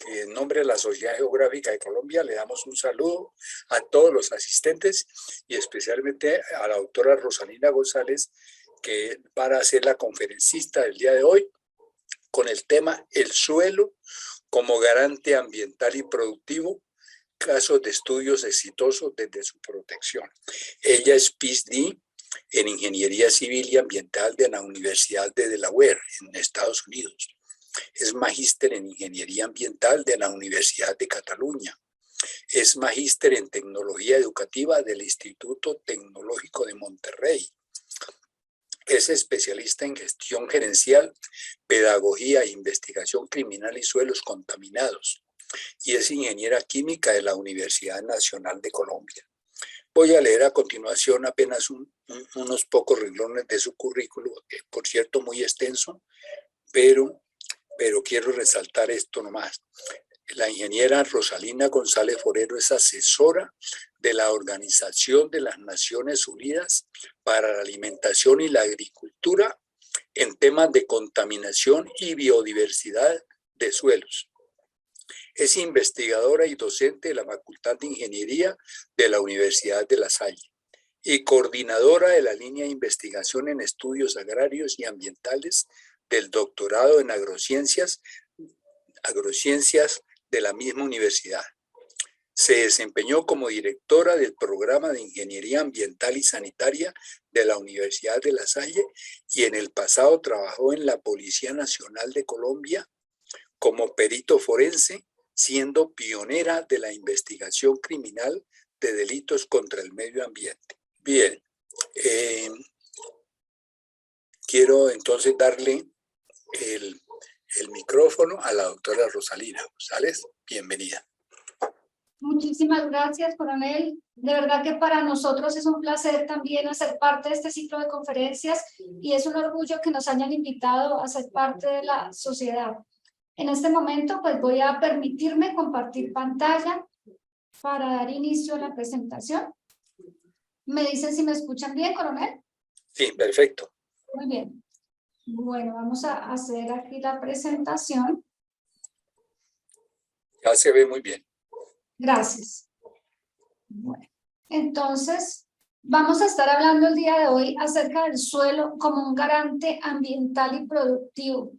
En nombre de la Sociedad Geográfica de Colombia le damos un saludo a todos los asistentes y especialmente a la doctora Rosalina González, que para ser la conferencista del día de hoy con el tema El suelo como garante ambiental y productivo, casos de estudios exitosos desde su protección. Ella es PhD en Ingeniería Civil y Ambiental de la Universidad de Delaware, en Estados Unidos. Es magíster en Ingeniería Ambiental de la Universidad de Cataluña. Es magíster en Tecnología Educativa del Instituto Tecnológico de Monterrey. Es especialista en gestión gerencial, pedagogía e investigación criminal y suelos contaminados. Y es ingeniera química de la Universidad Nacional de Colombia. Voy a leer a continuación apenas unos pocos renglones de su currículo, por cierto muy extenso, pero quiero resaltar esto nomás. La ingeniera Rosalina González Forero es asesora de la Organización de las Naciones Unidas para la Alimentación y la Agricultura en temas de contaminación y biodiversidad de suelos. Es investigadora y docente de la Facultad de Ingeniería de la Universidad de La Salle y coordinadora de la línea de investigación en estudios agrarios y ambientales del doctorado en agrociencias de la misma universidad. Se desempeñó como directora del programa de Ingeniería Ambiental y Sanitaria de la Universidad de La Salle y en el pasado trabajó en la Policía Nacional de Colombia como perito forense, siendo pionera de la investigación criminal de delitos contra el medio ambiente. Bien, quiero entonces darle el micrófono a la doctora Rosalina González. Bienvenida. Muchísimas gracias, coronel. De verdad que para nosotros es un placer también hacer parte de este ciclo de conferencias y es un orgullo que nos hayan invitado a ser parte de la sociedad. En este momento, pues voy a permitirme compartir pantalla para dar inicio a la presentación. ¿Me dicen si me escuchan bien, coronel? Sí, perfecto. Muy bien. Bueno, vamos a hacer aquí la presentación. Ya se ve muy bien. Gracias. Bueno, entonces vamos a estar hablando el día de hoy acerca del suelo como un garante ambiental y productivo.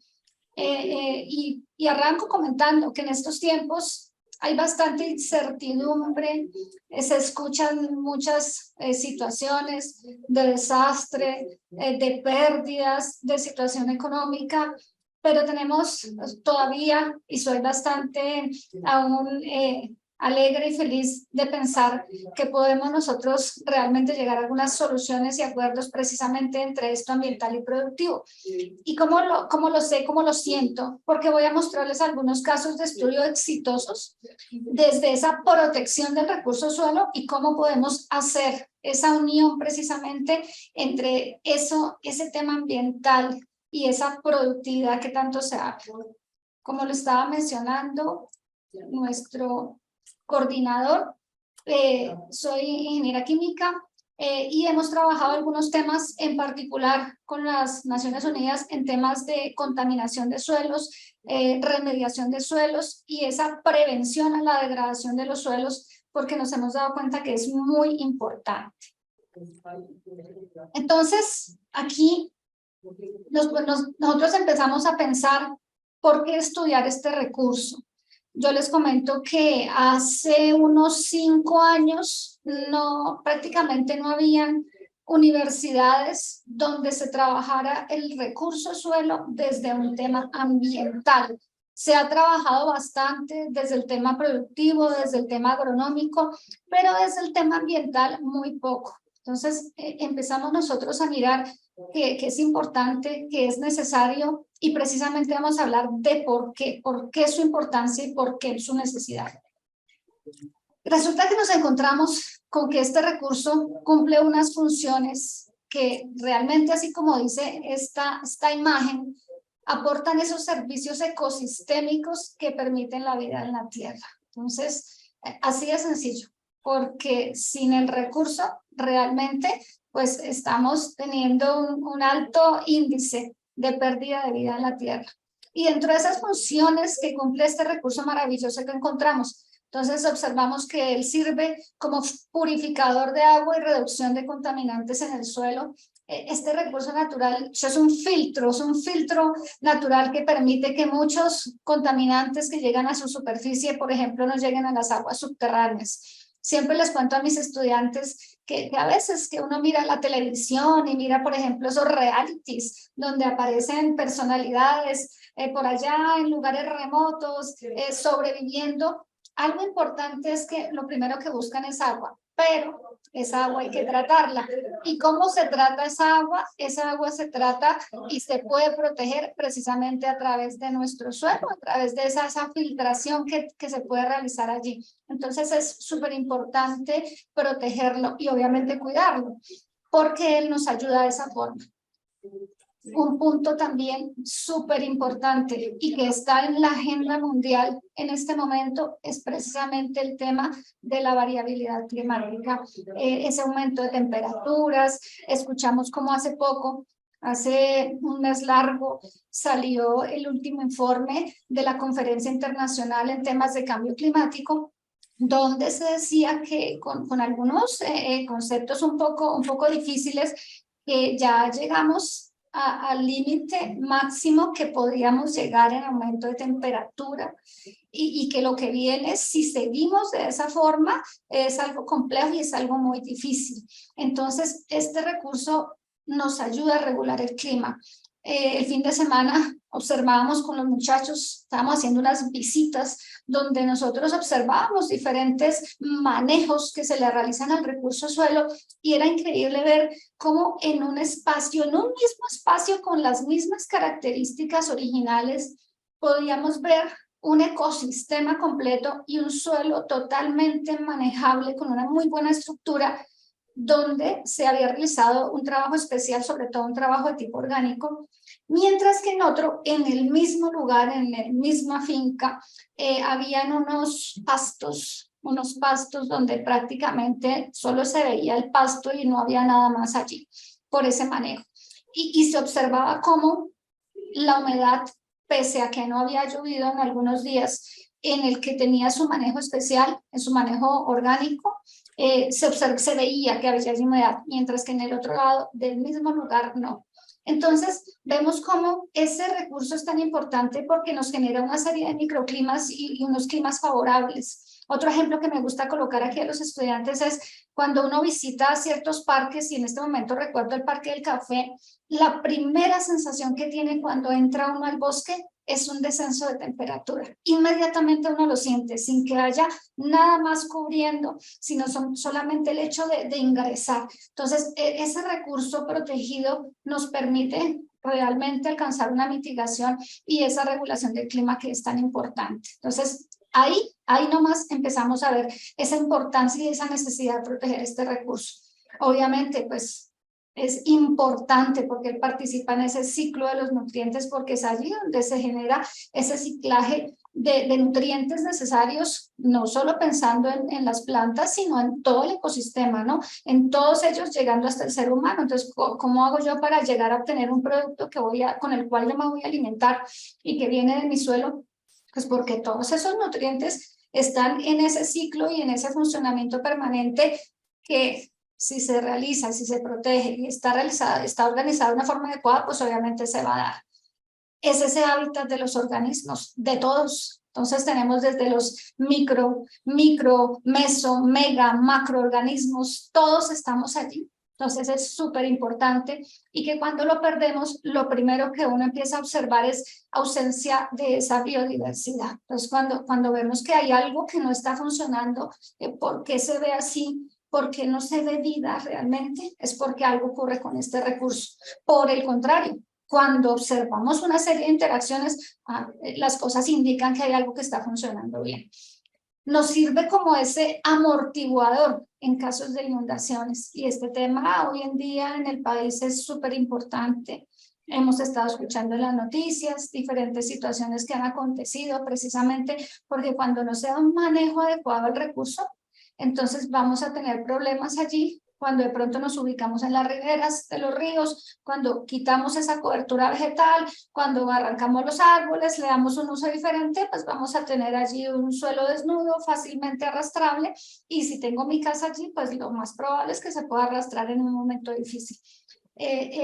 Y arranco comentando que en estos tiempos hay bastante incertidumbre, se escuchan muchas situaciones de desastre, de pérdidas, de situación económica, pero tenemos todavía, y soy bastante aún alegre y feliz de pensar que podemos nosotros realmente llegar a algunas soluciones y acuerdos precisamente entre esto ambiental y productivo. ¿Y cómo lo sé, cómo lo siento? Porque voy a mostrarles algunos casos de estudio exitosos desde esa protección del recurso suelo y cómo podemos hacer esa unión precisamente entre ese tema ambiental y esa productividad que tanto se habla. Como lo estaba mencionando nuestro coordinador, soy ingeniera química y hemos trabajado algunos temas en particular con las Naciones Unidas en temas de contaminación de suelos, remediación de suelos y esa prevención a la degradación de los suelos, porque nos hemos dado cuenta que es muy importante. Entonces, aquí nosotros empezamos a pensar por qué estudiar este recurso. Yo les comento que hace unos 5 años prácticamente no habían universidades donde se trabajara el recurso suelo desde un tema ambiental. Se ha trabajado bastante desde el tema productivo, desde el tema agronómico, pero desde el tema ambiental muy poco. Entonces empezamos nosotros a mirar que es importante, que es necesario y precisamente vamos a hablar de por qué su importancia y por qué su necesidad. Resulta que nos encontramos con que este recurso cumple unas funciones que realmente, así como dice esta imagen, aportan esos servicios ecosistémicos que permiten la vida en la tierra. Entonces, así de sencillo, porque sin el recurso realmente pues estamos teniendo un alto índice de pérdida de vida en la tierra. Y dentro de esas funciones que cumple este recurso maravilloso que encontramos, entonces observamos que él sirve como purificador de agua y reducción de contaminantes en el suelo. Este recurso natural es un filtro natural que permite que muchos contaminantes que llegan a su superficie, por ejemplo, no lleguen a las aguas subterráneas. Siempre les cuento a mis estudiantes que a veces que uno mira la televisión y mira, por ejemplo, esos realities donde aparecen personalidades por allá en lugares remotos, sobreviviendo. Algo importante es que lo primero que buscan es agua, pero esa agua hay que tratarla. ¿Y cómo se trata esa agua? Esa agua se trata y se puede proteger precisamente a través de nuestro suelo, a través de esa filtración que se puede realizar allí. Entonces es súper importante protegerlo y obviamente cuidarlo, porque él nos ayuda de esa forma. Un punto también súper importante y que está en la agenda mundial en este momento es precisamente el tema de la variabilidad climática, ese aumento de temperaturas. Escuchamos como hace poco, hace un mes largo, salió el último informe de la Conferencia Internacional en temas de cambio climático, donde se decía que con algunos conceptos un poco difíciles, que ya llegamos al límite máximo que podríamos llegar en aumento de temperatura y que lo que viene, si seguimos de esa forma, es algo complejo y es algo muy difícil. Entonces, este recurso nos ayuda a regular el clima. El fin de semana observábamos con los muchachos, estábamos haciendo unas visitas donde nosotros observábamos diferentes manejos que se le realizan al recurso suelo y era increíble ver cómo en un espacio, en un mismo espacio con las mismas características originales, podíamos ver un ecosistema completo y un suelo totalmente manejable con una muy buena estructura, donde se había realizado un trabajo especial, sobre todo un trabajo de tipo orgánico, mientras que en otro, en el mismo lugar, en la misma finca, habían unos pastos donde prácticamente solo se veía el pasto y no había nada más allí por ese manejo. Y se observaba cómo la humedad, pese a que no había llovido en algunos días, en el que tenía su manejo especial, en su manejo orgánico, se veía que había humedad, mientras que en el otro lado del mismo lugar no. Entonces, vemos cómo ese recurso es tan importante porque nos genera una serie de microclimas y unos climas favorables. Otro ejemplo que me gusta colocar aquí a los estudiantes es cuando uno visita ciertos parques, y en este momento recuerdo el Parque del Café, la primera sensación que tiene cuando entra uno al bosque es un descenso de temperatura. Inmediatamente uno lo siente, sin que haya nada más cubriendo, sino solamente el hecho de ingresar. Entonces, ese recurso protegido nos permite realmente alcanzar una mitigación y esa regulación del clima que es tan importante. Entonces, ahí nomás empezamos a ver esa importancia y esa necesidad de proteger este recurso. Obviamente, pues, es importante porque él participa en ese ciclo de los nutrientes, porque es allí donde se genera ese ciclaje de nutrientes necesarios, no solo pensando en las plantas, sino en todo el ecosistema, ¿no? En todos ellos llegando hasta el ser humano. Entonces, ¿cómo hago yo para llegar a obtener un producto con el cual yo me voy a alimentar y que viene de mi suelo? Pues porque todos esos nutrientes están en ese ciclo y en ese funcionamiento permanente que, si se realiza, si se protege y está organizada de una forma adecuada, pues obviamente se va a dar. Es ese hábitat de los organismos, de todos. Entonces tenemos desde los micro, meso, mega, macroorganismos, todos estamos allí. Entonces es súper importante y que cuando lo perdemos, lo primero que uno empieza a observar es ausencia de esa biodiversidad. Entonces cuando vemos que hay algo que no está funcionando, ¿por qué se ve así? ¿Por qué no se ve vida realmente? Es porque algo ocurre con este recurso. Por el contrario, cuando observamos una serie de interacciones, las cosas indican que hay algo que está funcionando bien. Nos sirve como ese amortiguador en casos de inundaciones y este tema hoy en día en el país es súper importante. Hemos estado escuchando en las noticias diferentes situaciones que han acontecido precisamente porque cuando no se da un manejo adecuado del recurso, entonces vamos a tener problemas allí cuando de pronto nos ubicamos en las riberas de los ríos, cuando quitamos esa cobertura vegetal, cuando arrancamos los árboles, le damos un uso diferente, pues vamos a tener allí un suelo desnudo, fácilmente arrastrable, y si tengo mi casa allí, pues lo más probable es que se pueda arrastrar en un momento difícil.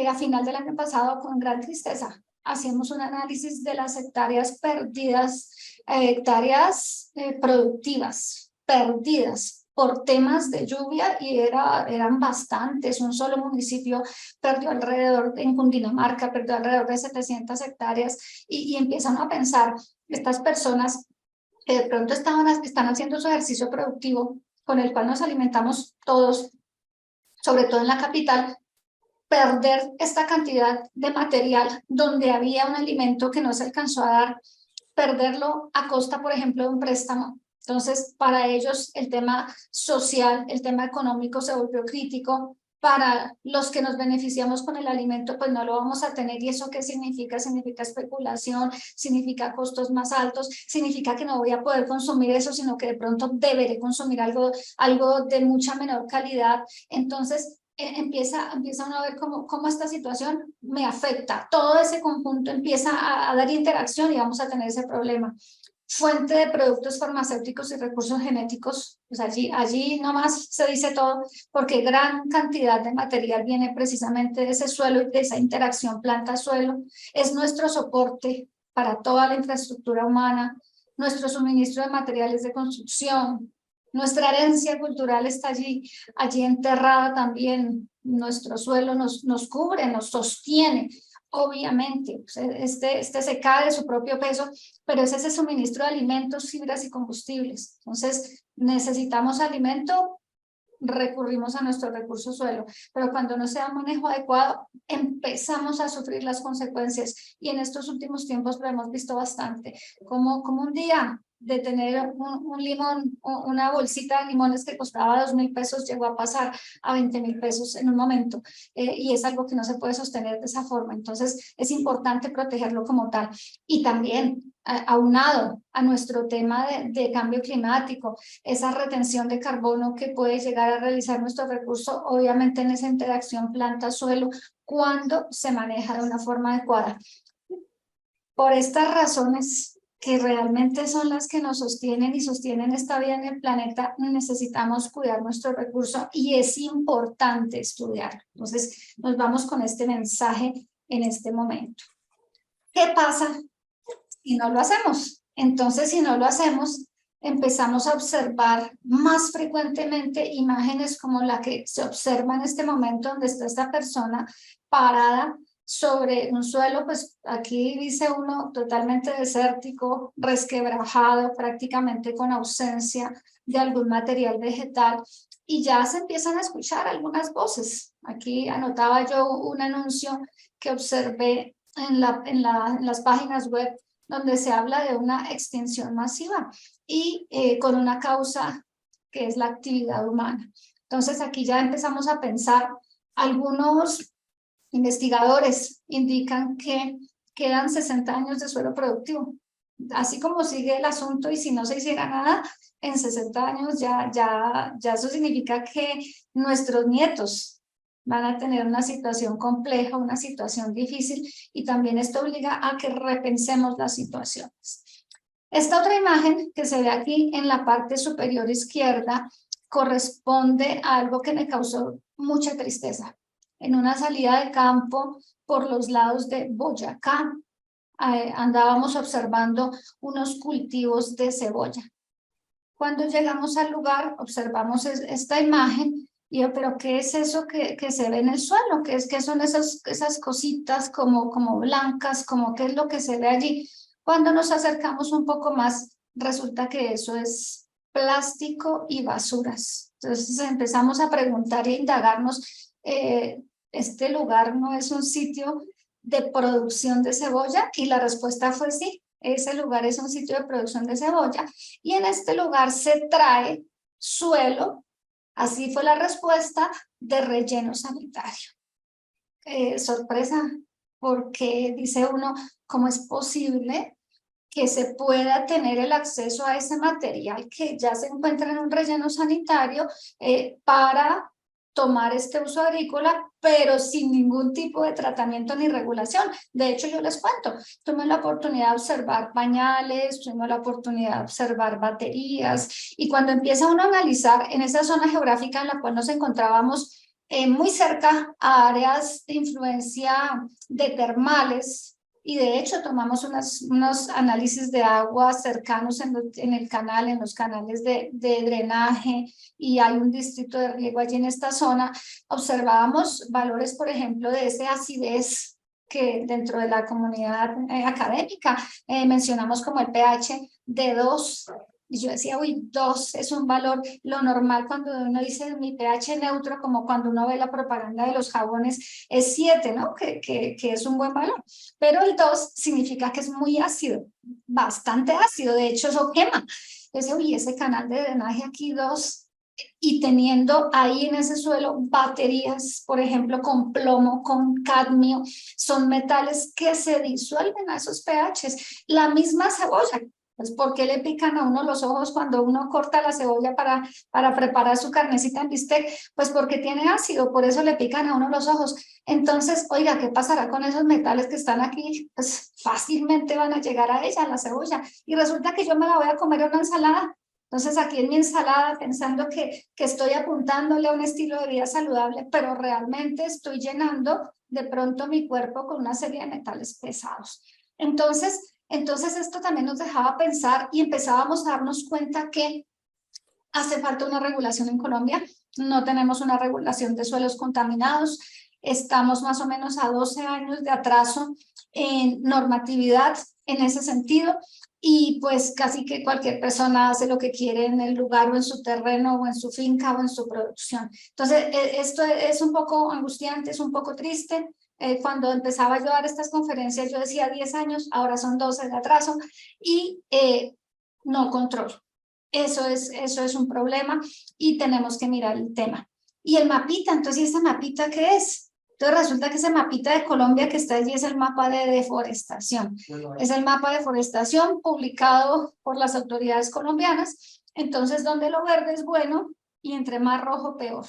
A final del año pasado, con gran tristeza, hacíamos un análisis de las hectáreas perdidas, hectáreas productivas perdidas por temas de lluvia, y eran bastantes. Un solo municipio perdió alrededor, en Cundinamarca, perdió alrededor de 700 hectáreas, y empiezan a pensar estas personas que de pronto están haciendo su ejercicio productivo, con el cual nos alimentamos todos, sobre todo en la capital, perder esta cantidad de material donde había un alimento que no se alcanzó a dar, perderlo a costa, por ejemplo, de un préstamo. Entonces, para ellos el tema social, el tema económico se volvió crítico. Para los que nos beneficiamos con el alimento, pues no lo vamos a tener. ¿Y eso qué significa? Significa especulación, significa costos más altos, significa que no voy a poder consumir eso, sino que de pronto deberé consumir algo de mucha menor calidad. Entonces, empieza uno a ver cómo esta situación me afecta. Todo ese conjunto empieza a dar interacción y vamos a tener ese problema. Fuente de productos farmacéuticos y recursos genéticos, pues allí nomás se dice todo, porque gran cantidad de material viene precisamente de ese suelo y de esa interacción planta-suelo. Es nuestro soporte para toda la infraestructura humana, nuestro suministro de materiales de construcción, nuestra herencia cultural está allí enterrada también. Nuestro suelo nos cubre, nos sostiene. Obviamente, este se cae de su propio peso, pero es ese suministro de alimentos, fibras y combustibles. Entonces, necesitamos alimento, recurrimos a nuestro recurso suelo, pero cuando no se da un manejo adecuado, empezamos a sufrir las consecuencias, y en estos últimos tiempos lo hemos visto bastante, como un día de tener un limón, una bolsita de limones que costaba 2.000 pesos, llegó a pasar a 20.000 pesos en un momento, y es algo que no se puede sostener de esa forma. Entonces es importante protegerlo como tal. Y también, aunado a nuestro tema de cambio climático, esa retención de carbono que puede llegar a realizar nuestro recurso, obviamente en esa interacción planta-suelo, cuando se maneja de una forma adecuada. Por estas razones, que realmente son las que nos sostienen y sostienen esta vida en el planeta, necesitamos cuidar nuestro recurso y es importante estudiarlo. Entonces, nos vamos con este mensaje en este momento. ¿Qué pasa si no lo hacemos? Entonces, si no lo hacemos, empezamos a observar más frecuentemente imágenes como la que se observa en este momento, donde está esta persona parada sobre un suelo, pues aquí dice uno, totalmente desértico, resquebrajado, prácticamente con ausencia de algún material vegetal, y ya se empiezan a escuchar algunas voces. Aquí anotaba yo un anuncio que observé en las páginas web, donde se habla de una extinción masiva y con una causa que es la actividad humana. Entonces aquí ya empezamos a pensar. Algunos investigadores indican que quedan 60 años de suelo productivo. Así como sigue el asunto, y si no se hiciera nada, en 60 años ya eso significa que nuestros nietos van a tener una situación compleja, una situación difícil, y también esto obliga a que repensemos las situaciones. Esta otra imagen que se ve aquí en la parte superior izquierda corresponde a algo que me causó mucha tristeza. En una salida de campo por los lados de Boyacá, andábamos observando unos cultivos de cebolla. Cuando llegamos al lugar, observamos esta imagen, y yo, ¿pero qué es eso que se ve en el suelo? ¿Qué son esas cositas como blancas? ¿Qué es lo que se ve allí? Cuando nos acercamos un poco más, resulta que eso es plástico y basuras. Entonces empezamos a preguntar e indagarnos, ¿este lugar no es un sitio de producción de cebolla? Y la respuesta fue sí, ese lugar es un sitio de producción de cebolla, y en este lugar se trae suelo, así fue la respuesta, de relleno sanitario. Sorpresa, porque dice uno, ¿cómo es posible que se pueda tener el acceso a ese material que ya se encuentra en un relleno sanitario para tomar este uso agrícola, pero sin ningún tipo de tratamiento ni regulación. De hecho, yo les cuento, tuve la oportunidad de observar pañales, tuve la oportunidad de observar baterías, y cuando empieza uno a analizar en esa zona geográfica en la cual nos encontrábamos, muy cerca a áreas de influencia de termales, y de hecho tomamos unos análisis de agua cercanos en el canal, en los canales de drenaje, y hay un distrito de riego allí en esta zona. Observábamos valores, por ejemplo, de esa acidez que dentro de la comunidad académica mencionamos como el pH de 2. Y yo decía, uy, 2 es un valor, lo normal cuando uno dice mi pH neutro, como cuando uno ve la propaganda de los jabones, es 7, ¿no? Que es un buen valor. Pero el 2 significa que es muy ácido, bastante ácido, de hecho eso quema. Entonces, uy, ese canal de drenaje aquí 2, y teniendo ahí en ese suelo baterías, por ejemplo, con plomo, con cadmio, son metales que se disuelven a esos pHs. La misma cebolla. Pues, ¿por qué le pican a uno los ojos cuando uno corta la cebolla para preparar su carnecita en bistec? Pues porque tiene ácido, por eso le pican a uno los ojos. Entonces, oiga, ¿qué pasará con esos metales que están aquí? Pues fácilmente van a llegar a ella, a la cebolla. Y resulta que yo me la voy a comer en una ensalada. Entonces, aquí en mi ensalada, pensando que estoy apuntándole a un estilo de vida saludable, pero realmente estoy llenando de pronto mi cuerpo con una serie de metales pesados. Entonces esto también nos dejaba pensar, y empezábamos a darnos cuenta que hace falta una regulación en Colombia. No tenemos una regulación de suelos contaminados. Estamos más o menos a 12 años de atraso en normatividad en ese sentido, y pues casi que cualquier persona hace lo que quiere en el lugar o en su terreno o en su finca o en su producción. Entonces, esto es un poco angustiante, es un poco triste. Cuando empezaba yo a dar estas conferencias, yo decía 10 años, ahora son 12 de atraso, y no control. Eso es un problema, y tenemos que mirar el tema. Y el mapita, entonces, ¿y ese mapita qué es? Entonces resulta que ese mapita de Colombia que está allí es el mapa de deforestación. Es el mapa de deforestación publicado por las autoridades colombianas. Entonces, donde lo verde es bueno y entre más rojo, peor.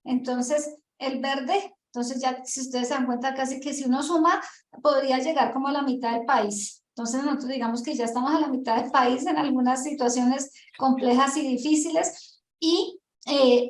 Entonces, el verde, entonces ya si ustedes se dan cuenta, casi que si uno suma, podría llegar como a la mitad del país. Entonces nosotros digamos que ya estamos a la mitad del país en algunas situaciones complejas y difíciles, y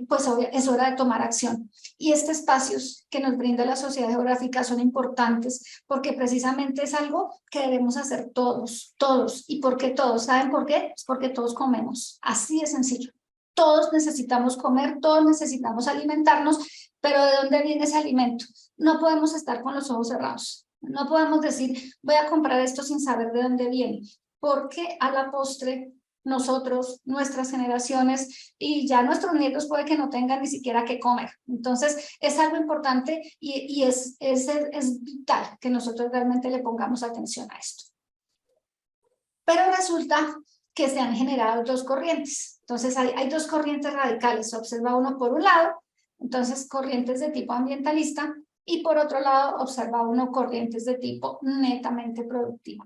pues es hora de tomar acción. Y estos espacios que nos brinda la sociedad geográfica son importantes porque precisamente es algo que debemos hacer todos, todos. ¿Y por qué todos? ¿Saben por qué? Es porque todos comemos, así de sencillo. Todos necesitamos comer, todos necesitamos alimentarnos, pero ¿de dónde viene ese alimento? No podemos estar con los ojos cerrados. No podemos decir, voy a comprar esto sin saber de dónde viene, porque a la postre nosotros, nuestras generaciones y ya nuestros nietos puede que no tengan ni siquiera qué comer. Entonces es algo importante, y es vital que nosotros realmente le pongamos atención a esto. Pero resulta que se han generado dos corrientes. Entonces hay dos corrientes radicales. Se observa uno por un lado, entonces corrientes de tipo ambientalista, y por otro lado observa uno corrientes de tipo netamente productivo.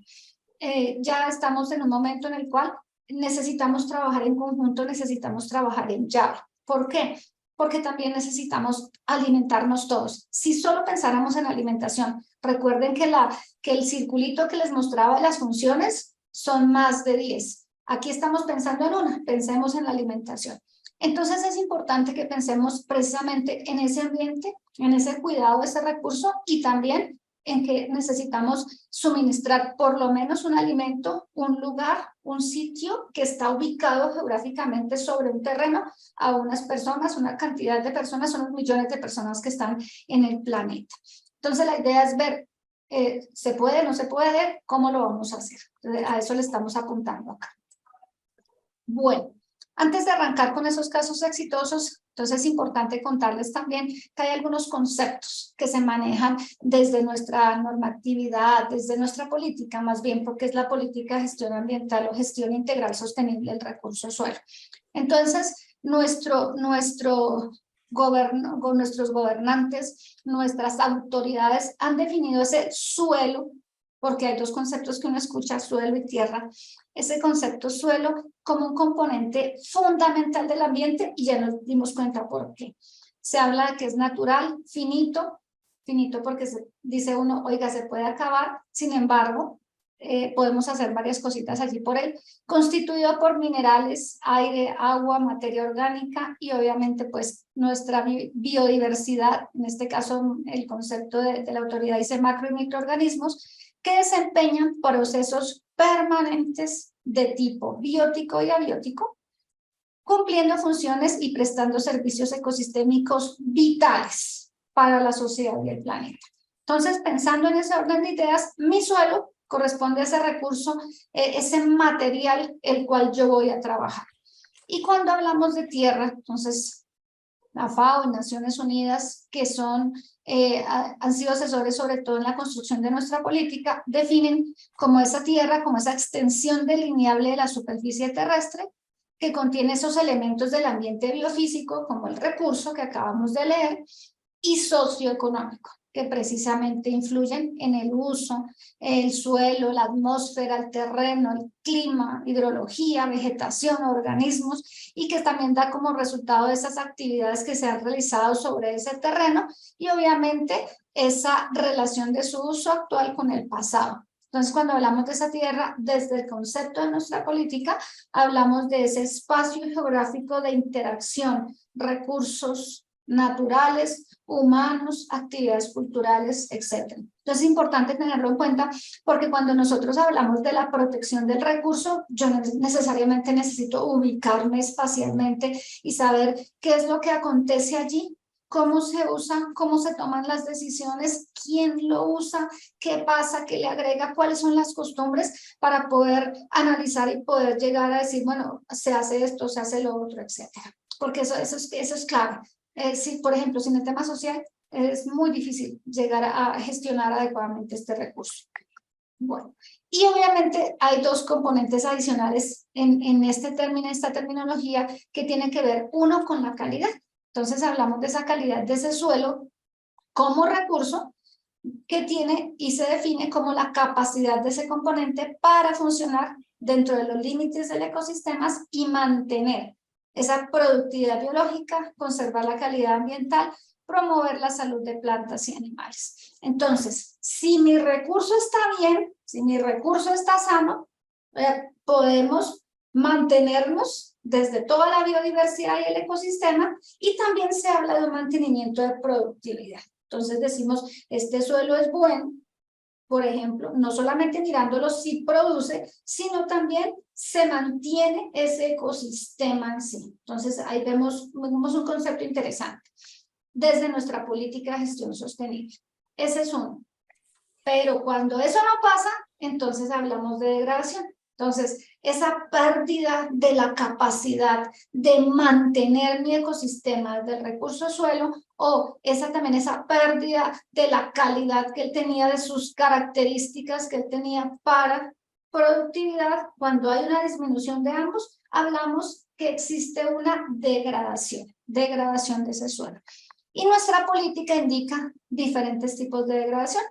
Ya estamos en un momento en el cual necesitamos trabajar en conjunto, necesitamos trabajar en llave. ¿Por qué? Porque también necesitamos alimentarnos todos. Si solo pensáramos en alimentación, recuerden que el circulito que les mostraba de las funciones son más de 10. Aquí estamos pensando en una, pensemos en la alimentación. Entonces es importante que pensemos precisamente en ese ambiente, en ese cuidado de ese recurso, y también en que necesitamos suministrar por lo menos un alimento, un lugar, un sitio que está ubicado geográficamente sobre un terreno a unas personas, una cantidad de personas, unos millones de personas que están en el planeta. Entonces la idea es ver, ¿se puede, no se puede? ¿Cómo lo vamos a hacer? Entonces, a eso le estamos apuntando acá. Bueno, antes de arrancar con esos casos exitosos, entonces es importante contarles también que hay algunos conceptos que se manejan desde nuestra normatividad, desde nuestra política, más bien porque es la política de gestión ambiental o gestión integral sostenible del recurso suelo. Entonces, nuestros gobernantes, nuestras autoridades han definido ese suelo, porque hay dos conceptos que uno escucha, suelo y tierra, ese concepto suelo como un componente fundamental del ambiente, y ya nos dimos cuenta por qué. se habla de que es natural, finito porque dice uno, oiga, se puede acabar, sin embargo, podemos hacer varias cositas allí por él, constituido por minerales, aire, agua, materia orgánica y obviamente pues nuestra biodiversidad, en este caso el concepto de la autoridad dice macro y microorganismos, que desempeñan procesos permanentes de tipo biótico y abiótico, cumpliendo funciones y prestando servicios ecosistémicos vitales para la sociedad y el planeta. Entonces, pensando en ese orden de ideas, mi suelo corresponde a ese recurso, ese material el cual yo voy a trabajar. Y cuando hablamos de tierra, entonces, la FAO y Naciones Unidas, que han sido asesores sobre todo en la construcción de nuestra política, definen como esa tierra, como esa extensión delineable de la superficie terrestre, que contiene esos elementos del ambiente biofísico, como el recurso que acabamos de leer, y socioeconómico, que precisamente influyen en el uso, el suelo, la atmósfera, el terreno, el clima, hidrología, vegetación, organismos, y que también da como resultado de esas actividades que se han realizado sobre ese terreno y obviamente esa relación de su uso actual con el pasado. Entonces, cuando hablamos de esa tierra, desde el concepto de nuestra política, hablamos de ese espacio geográfico de interacción, recursos naturales, humanos, actividades culturales, etc. Entonces es importante tenerlo en cuenta porque cuando nosotros hablamos de la protección del recurso, yo no necesariamente necesito ubicarme espacialmente y saber qué es lo que acontece allí, cómo se usa, cómo se toman las decisiones, quién lo usa, qué pasa, qué le agrega, cuáles son las costumbres para poder analizar y poder llegar a decir, bueno, se hace esto, se hace lo otro, etc. Porque eso es clave. Si, por ejemplo, si en el tema social es muy difícil llegar a gestionar adecuadamente este recurso. Bueno, y obviamente hay dos componentes adicionales en este término, esta terminología, que tiene que ver, uno, con la calidad. Entonces hablamos de esa calidad de ese suelo como recurso que tiene y se define como la capacidad de ese componente para funcionar dentro de los límites del ecosistema y mantener esa productividad biológica, conservar la calidad ambiental, promover la salud de plantas y animales. Entonces, si mi recurso está bien, si mi recurso está sano, podemos mantenernos desde toda la biodiversidad y el ecosistema, y también se habla de un mantenimiento de productividad. Entonces decimos, este suelo es bueno, por ejemplo, no solamente mirándolo si produce, sino también se mantiene ese ecosistema en sí. Entonces ahí vemos un concepto interesante desde nuestra política de gestión sostenible. Ese es uno. Pero cuando eso no pasa, entonces hablamos de degradación. Entonces, esa pérdida de la capacidad de mantener mi ecosistema del recurso suelo, o también esa pérdida de la calidad que él tenía, de sus características que él tenía para productividad, cuando hay una disminución de ambos, hablamos que existe una degradación de ese suelo. Y nuestra política indica diferentes tipos de degradación.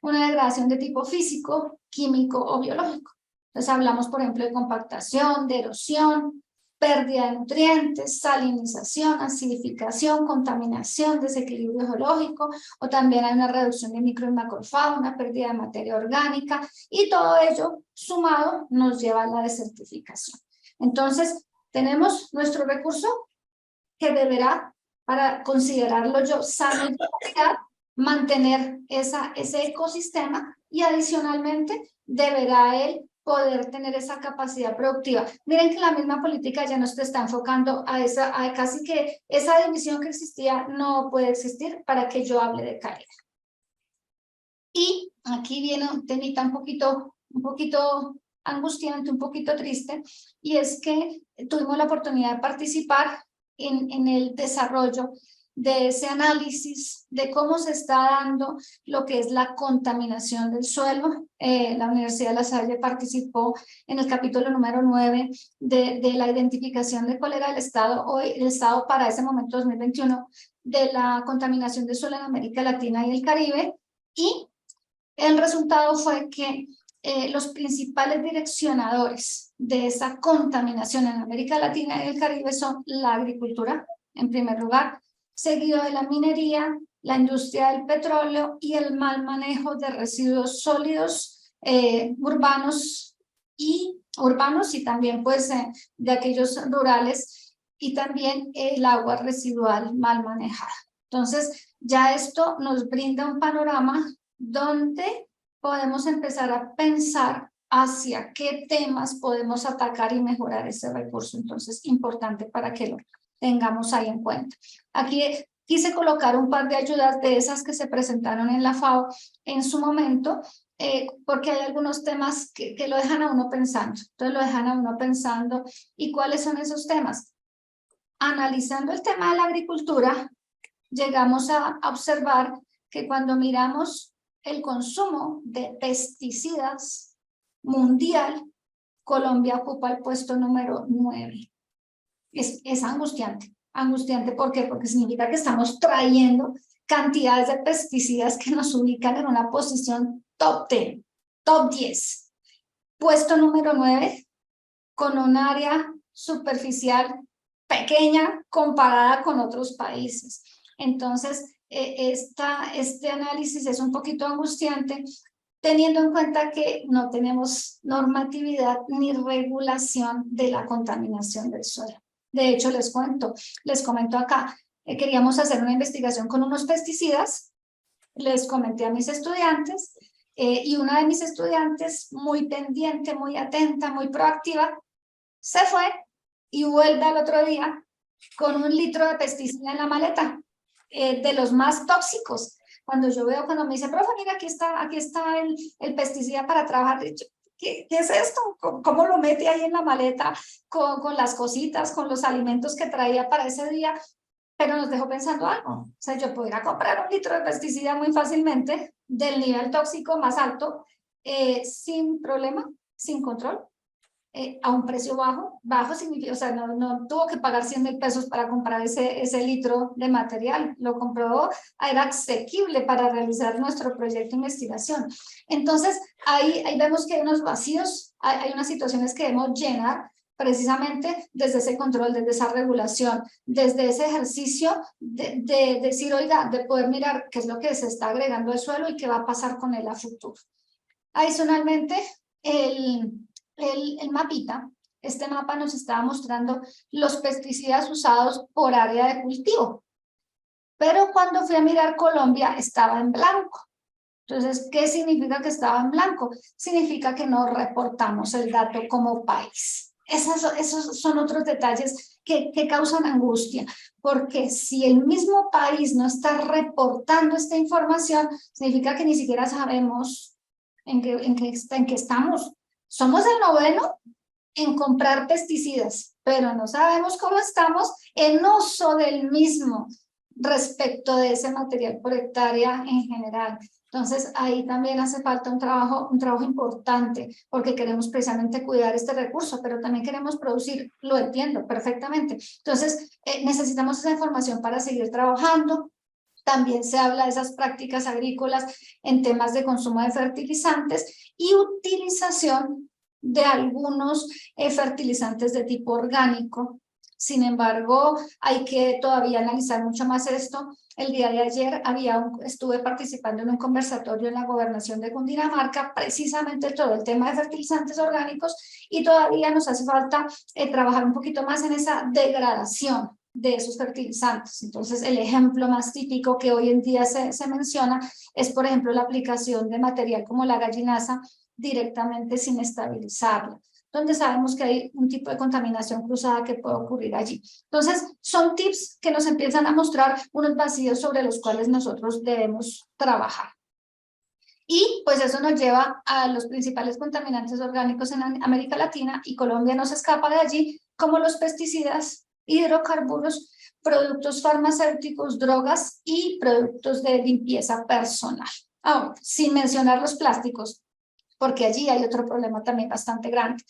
Una degradación de tipo físico, químico o biológico. Entonces hablamos, por ejemplo, de compactación, de erosión, pérdida de nutrientes, salinización, acidificación, contaminación, desequilibrio geológico, o también hay una reducción de micro y macrofauna, pérdida de materia orgánica, y todo ello sumado nos lleva a la desertificación. Entonces, tenemos nuestro recurso que deberá, para considerarlo yo sano y de calidad, mantener ese ecosistema, y adicionalmente deberá él poder tener esa capacidad productiva. Miren que la misma política ya nos está enfocando a casi que esa división que existía no puede existir para que yo hable de calidad. Y aquí viene un temita un poquito angustiante, un poquito triste, y es que tuvimos la oportunidad de participar en el desarrollo de ese análisis de cómo se está dando lo que es la contaminación del suelo. La Universidad de La Salle participó en el capítulo número 9 de la identificación de cuál era el estado para ese momento 2021 de la contaminación del suelo en América Latina y el Caribe, y el resultado fue que los principales direccionadores de esa contaminación en América Latina y el Caribe son la agricultura, en primer lugar, seguido de la minería, la industria del petróleo y el mal manejo de residuos sólidos urbanos y también pues de aquellos rurales, y también el agua residual mal manejada. Entonces ya esto nos brinda un panorama donde podemos empezar a pensar hacia qué temas podemos atacar y mejorar ese recurso. Entonces, importante para que lo tengamos ahí en cuenta. Aquí quise colocar un par de ayudas de esas que se presentaron en la FAO en su momento, porque hay algunos temas que lo dejan a uno pensando. Entonces lo dejan a uno pensando. ¿Y cuáles son esos temas? Analizando el tema de la agricultura, llegamos a observar que cuando miramos el consumo de pesticidas mundial, Colombia ocupa el puesto número 9. Es angustiante. Angustiante, ¿por qué? Porque significa que estamos trayendo cantidades de pesticidas que nos ubican en una posición top 10, top 10. Puesto número 9, con un área superficial pequeña comparada con otros países. Entonces, este análisis es un poquito angustiante, teniendo en cuenta que no tenemos normatividad ni regulación de la contaminación del suelo. De hecho, les comento acá, queríamos hacer una investigación con unos pesticidas, les comenté a mis estudiantes, y una de mis estudiantes, muy pendiente, muy atenta, muy proactiva, se fue y vuelve al otro día con 1 litro de pesticida en la maleta, de los más tóxicos. Cuando me dice, profe, mira, aquí está el pesticida para trabajar, ¿qué es esto? ¿Cómo lo mete ahí en la maleta con las cositas, con los alimentos que traía para ese día? Pero nos dejó pensando algo. O sea, yo podría comprar 1 litro de pesticida muy fácilmente, del nivel tóxico más alto, sin problema, sin control, a un precio bajo significa, o sea, no tuvo que pagar 100.000 pesos para comprar ese litro de material, lo compró, era asequible para realizar nuestro proyecto de investigación. Entonces, ahí vemos que hay unos vacíos, hay unas situaciones que debemos llenar, precisamente desde ese control, desde esa regulación, desde ese ejercicio de decir, oiga, de poder mirar qué es lo que se está agregando al suelo y qué va a pasar con él a futuro. Adicionalmente, el mapita, este mapa nos estaba mostrando los pesticidas usados por área de cultivo, pero cuando fui a mirar Colombia estaba en blanco. Entonces, ¿qué significa que estaba en blanco? Significa que no reportamos el dato como país. Esos son otros detalles que causan angustia, porque si el mismo país no está reportando esta información, significa que ni siquiera sabemos en qué estamos. Somos el 9º en comprar pesticidas, pero no sabemos cómo estamos en uso del mismo respecto de ese material por hectárea en general. Entonces, ahí también hace falta un trabajo importante, porque queremos precisamente cuidar este recurso, pero también queremos producir, lo entiendo perfectamente. Entonces, necesitamos esa información para seguir trabajando. También se habla de esas prácticas agrícolas en temas de consumo de fertilizantes y utilización de algunos fertilizantes de tipo orgánico. Sin embargo, hay que todavía analizar mucho más esto. El día de ayer estuve participando en un conversatorio en la gobernación de Cundinamarca, precisamente todo el tema de fertilizantes orgánicos, y todavía nos hace falta trabajar un poquito más en esa degradación de esos fertilizantes. Entonces, el ejemplo más típico que hoy en día se menciona es, por ejemplo, la aplicación de material como la gallinaza directamente sin estabilizarla, donde sabemos que hay un tipo de contaminación cruzada que puede ocurrir allí. Entonces, son tips que nos empiezan a mostrar unos vacíos sobre los cuales nosotros debemos trabajar. Y pues eso nos lleva a los principales contaminantes orgánicos en América Latina, y Colombia no se escapa de allí, como los pesticidas, hidrocarburos, productos farmacéuticos, drogas y productos de limpieza personal. Ahora, sin mencionar los plásticos, porque allí hay otro problema también bastante grande.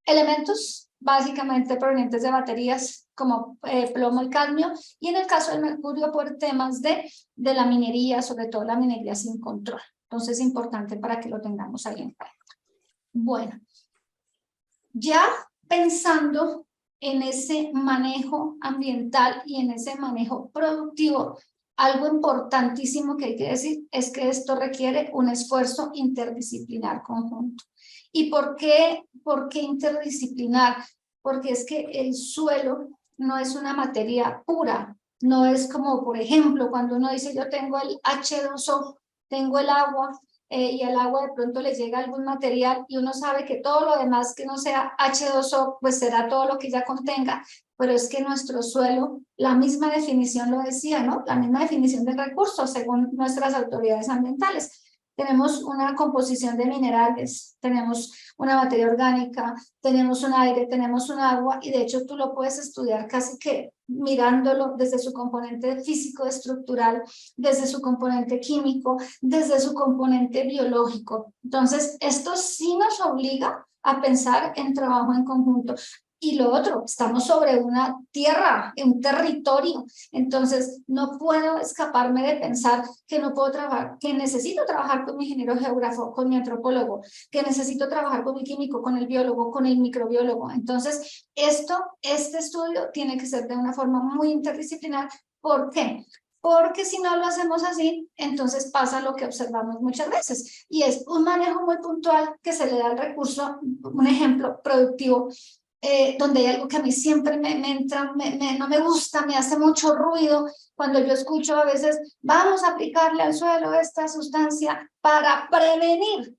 Elementos básicamente provenientes de baterías como plomo y cadmio, y en el caso del mercurio por temas de la minería, sobre todo la minería sin control. Entonces es importante para que lo tengamos ahí en cuenta. Bueno, ya pensando en ese manejo ambiental y en ese manejo productivo, algo importantísimo que hay que decir es que esto requiere un esfuerzo interdisciplinar conjunto. ¿Y por qué interdisciplinar? Porque es que el suelo no es una materia pura, no es como, por ejemplo, cuando uno dice yo tengo el H2O, tengo el agua, y al agua de pronto le llega algún material y uno sabe que todo lo demás que no sea H2O, pues será todo lo que ya contenga, pero es que nuestro suelo, la misma definición lo decía, ¿no? La misma definición de recursos según nuestras autoridades ambientales. Tenemos una composición de minerales, tenemos una materia orgánica, tenemos un aire, tenemos un agua, y de hecho tú lo puedes estudiar casi que mirándolo desde su componente físico estructural, desde su componente químico, desde su componente biológico. Entonces, esto sí nos obliga a pensar en trabajo en conjunto. Y lo otro, estamos sobre una tierra, un territorio, entonces no puedo escaparme de pensar que no puedo trabajar, que necesito trabajar con mi ingeniero geógrafo, con mi antropólogo, que necesito trabajar con mi químico, con el biólogo, con el microbiólogo. Entonces, este estudio tiene que ser de una forma muy interdisciplinar. ¿Por qué? Porque si no lo hacemos así, entonces pasa lo que observamos muchas veces, y es un manejo muy puntual que se le da al recurso, un ejemplo productivo, donde hay algo que a mí siempre me entra, no me gusta, me hace mucho ruido, cuando yo escucho a veces, vamos a aplicarle al suelo esta sustancia para prevenir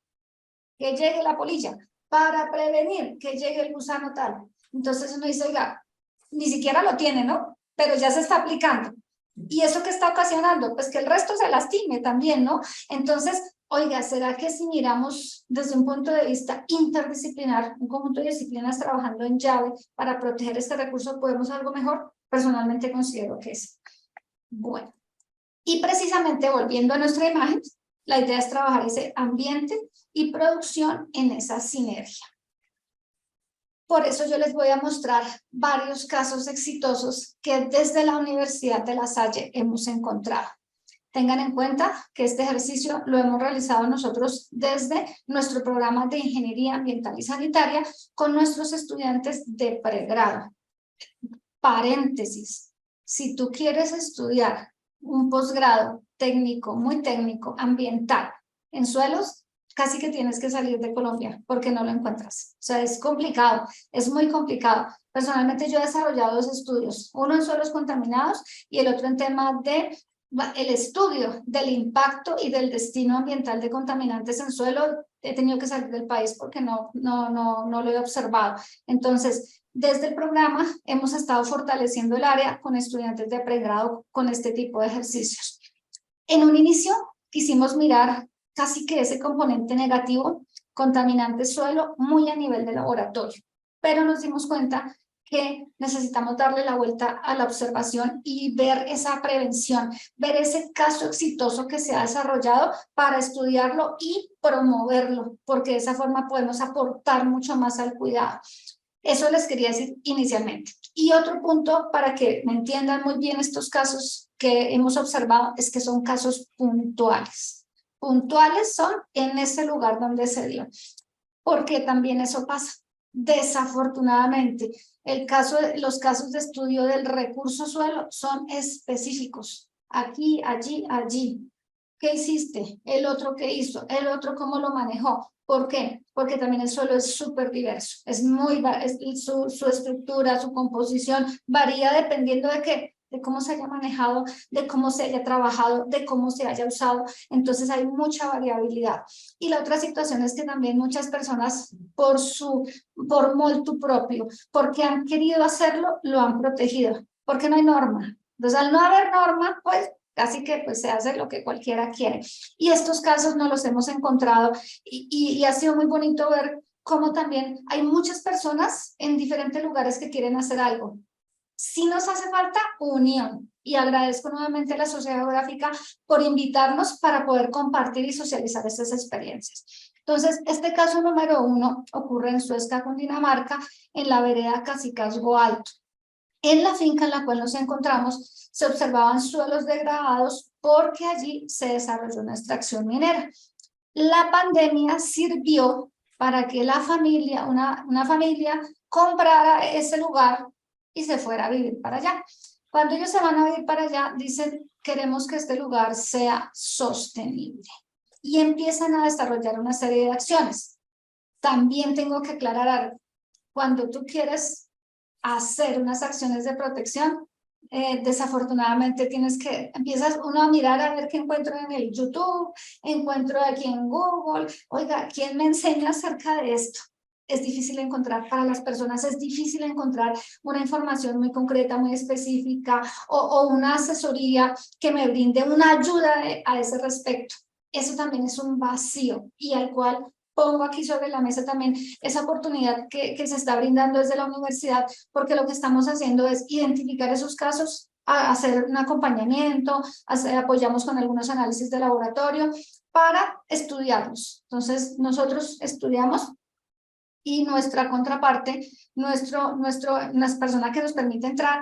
que llegue la polilla, para prevenir que llegue el gusano tal. Entonces uno dice, oiga, ni siquiera lo tiene, ¿no? Pero ya se está aplicando. ¿Y eso qué está ocasionando? Pues que el resto se lastime también, ¿no? Entonces, oiga, ¿será que si miramos desde un punto de vista interdisciplinar, un conjunto de disciplinas trabajando en llave para proteger este recurso, podemos algo mejor? Personalmente considero que sí. Bueno, y precisamente volviendo a nuestra imagen, la idea es trabajar ese ambiente y producción en esa sinergia. Por eso yo les voy a mostrar varios casos exitosos que desde la Universidad de La Salle hemos encontrado. Tengan en cuenta que este ejercicio lo hemos realizado nosotros desde nuestro programa de Ingeniería Ambiental y Sanitaria con nuestros estudiantes de pregrado. Paréntesis, si tú quieres estudiar un posgrado técnico, muy técnico, ambiental, en suelos, casi que tienes que salir de Colombia porque no lo encuentras. O sea, es complicado, es muy complicado. Personalmente yo he desarrollado dos estudios, uno en suelos contaminados y el otro en temas de el estudio del impacto y del destino ambiental de contaminantes en suelo. He tenido que salir del país porque no lo he observado. Entonces, desde el programa hemos estado fortaleciendo el área con estudiantes de pregrado con este tipo de ejercicios. En un inicio quisimos mirar casi que ese componente negativo, contaminante suelo, muy a nivel de laboratorio, pero nos dimos cuenta que necesitamos darle la vuelta a la observación y ver esa prevención, ver ese caso exitoso que se ha desarrollado para estudiarlo y promoverlo, porque de esa forma podemos aportar mucho más al cuidado. Eso les quería decir inicialmente. Y otro punto para que me entiendan muy bien estos casos que hemos observado es que son casos puntuales. Puntuales son en ese lugar donde se dio. Porque también eso pasa. Desafortunadamente, los casos de estudio del recurso suelo son específicos. Aquí, allí, allí. ¿Qué hiciste? El otro, ¿qué hizo? El otro, ¿cómo lo manejó? ¿Por qué? Porque también el suelo es súper diverso. Su estructura, su composición varía dependiendo de qué, de cómo se haya manejado, de cómo se haya trabajado, de cómo se haya usado. Entonces hay mucha variabilidad. Y la otra situación es que también muchas personas por molto propio, porque han querido hacerlo, lo han protegido, porque no hay norma. Entonces al no haber norma, pues casi que pues se hace lo que cualquiera quiere. Y estos casos no los hemos encontrado y ha sido muy bonito ver cómo también hay muchas personas en diferentes lugares que quieren hacer algo. Sí nos hace falta unión y agradezco nuevamente a la Sociedad Geográfica por invitarnos para poder compartir y socializar estas experiencias. Entonces, este caso número 1 ocurre en Suezca, Cundinamarca, en la vereda Cacicazgo Alto. En la finca en la cual nos encontramos se observaban suelos degradados porque allí se desarrolló una extracción minera. La pandemia sirvió para que la familia, una familia comprara ese lugar y se fuera a vivir para allá. Cuando ellos se van a vivir para allá, dicen, queremos que este lugar sea sostenible. Y empiezan a desarrollar una serie de acciones. También tengo que aclarar algo. Cuando tú quieres hacer unas acciones de protección, desafortunadamente empiezas uno a mirar a ver qué encuentro en el YouTube, encuentro aquí en Google, oiga, ¿quién me enseña acerca de esto? Es difícil encontrar para las personas, es difícil encontrar una información muy concreta, muy específica o una asesoría que me brinde una ayuda a ese respecto. Eso también es un vacío y al cual pongo aquí sobre la mesa también esa oportunidad que se está brindando desde la universidad, porque lo que estamos haciendo es identificar esos casos, hacer un acompañamiento, apoyamos con algunos análisis de laboratorio para estudiarlos. Entonces, nosotros estudiamos y nuestra contraparte, las personas que nos permite entrar,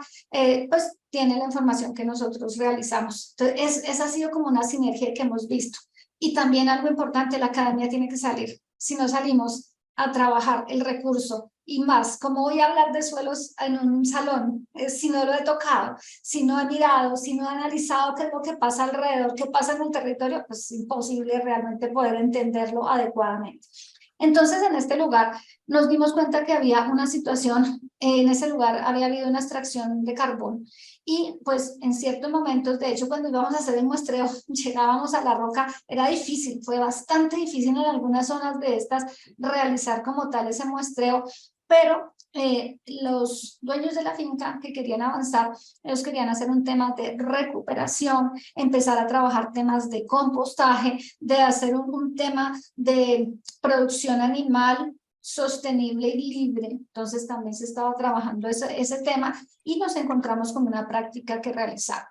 pues tiene la información que nosotros realizamos. Entonces, esa ha sido como una sinergia que hemos visto. Y también algo importante, la academia tiene que salir. Si no salimos a trabajar el recurso y más, ¿cómo voy a hablar de suelos en un salón si no lo he tocado, si no he mirado, si no he analizado qué es lo que pasa alrededor, qué pasa en el territorio? Pues es imposible realmente poder entenderlo adecuadamente. Entonces, en este lugar nos dimos cuenta que había una situación, en ese lugar había habido una extracción de carbón y pues en ciertos momentos, de hecho cuando íbamos a hacer el muestreo, llegábamos a la roca, era difícil, fue bastante difícil en algunas zonas de estas realizar como tal ese muestreo, pero los dueños de la finca que querían avanzar, ellos querían hacer un tema de recuperación, empezar a trabajar temas de compostaje, de hacer un tema de producción animal sostenible y libre. Entonces también se estaba trabajando ese tema y nos encontramos con una práctica que realizar.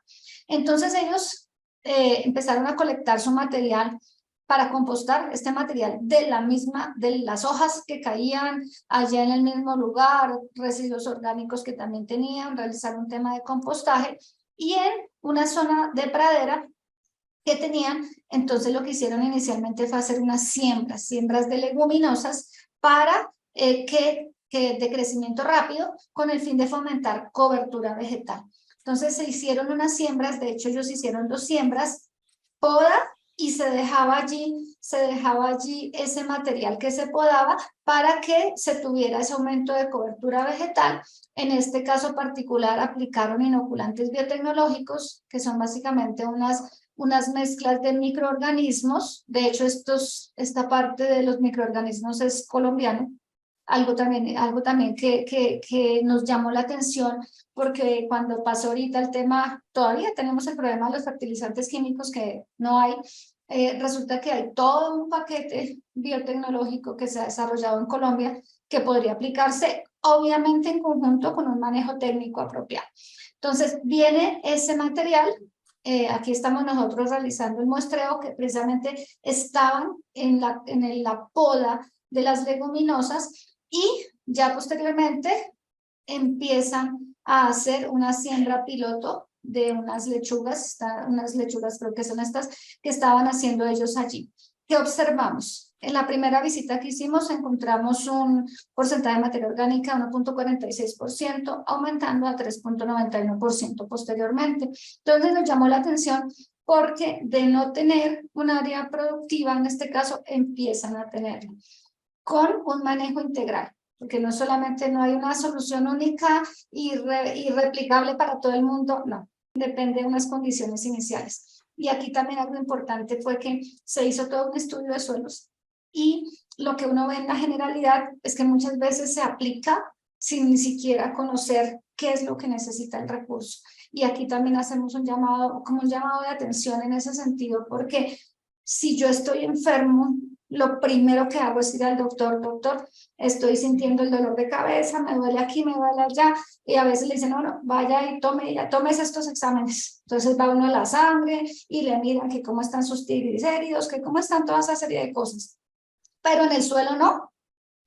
Entonces ellos empezaron a colectar su material para compostar este material de las hojas que caían allá en el mismo lugar, residuos orgánicos que también tenían, realizar un tema de compostaje y en una zona de pradera que tenían, entonces lo que hicieron inicialmente fue hacer unas siembras de leguminosas para que de crecimiento rápido con el fin de fomentar cobertura vegetal. Entonces se hicieron unas siembras, de hecho ellos hicieron 2 siembras, poda y se dejaba allí ese material que se podaba para que se tuviera ese aumento de cobertura vegetal. En este caso particular aplicaron inoculantes biotecnológicos, que son básicamente unas mezclas de microorganismos. De hecho, esta parte de los microorganismos es colombiano. Algo también que nos llamó la atención, porque cuando pasó ahorita el tema, todavía tenemos el problema de los fertilizantes químicos que no hay. Resulta que hay todo un paquete biotecnológico que se ha desarrollado en Colombia que podría aplicarse obviamente en conjunto con un manejo técnico apropiado. Entonces viene ese material, aquí estamos nosotros realizando el muestreo que precisamente estaban en la poda de las leguminosas y ya posteriormente empiezan a hacer una siembra piloto de unas lechugas creo que son estas que estaban haciendo ellos allí. ¿Qué observamos? En la primera visita que hicimos encontramos un porcentaje de materia orgánica de 1.46%, aumentando a 3.91% posteriormente. Entonces nos llamó la atención porque de no tener un área productiva, en este caso, empiezan a tenerlo con un manejo integral, porque no solamente no hay una solución única y replicable para todo el mundo, no, depende de unas condiciones iniciales. Y aquí también algo importante fue que se hizo todo un estudio de suelos y lo que uno ve en la generalidad es que muchas veces se aplica sin ni siquiera conocer qué es lo que necesita el recurso. Y aquí también hacemos un llamado de atención en ese sentido, porque si yo estoy enfermo, lo primero que hago es ir al doctor, estoy sintiendo el dolor de cabeza, me duele aquí, me duele allá, y a veces le dicen, no, vaya y tomes estos exámenes. Entonces va uno a la sangre y le miran que cómo están sus triglicéridos, que cómo están toda esa serie de cosas. Pero en el suelo no.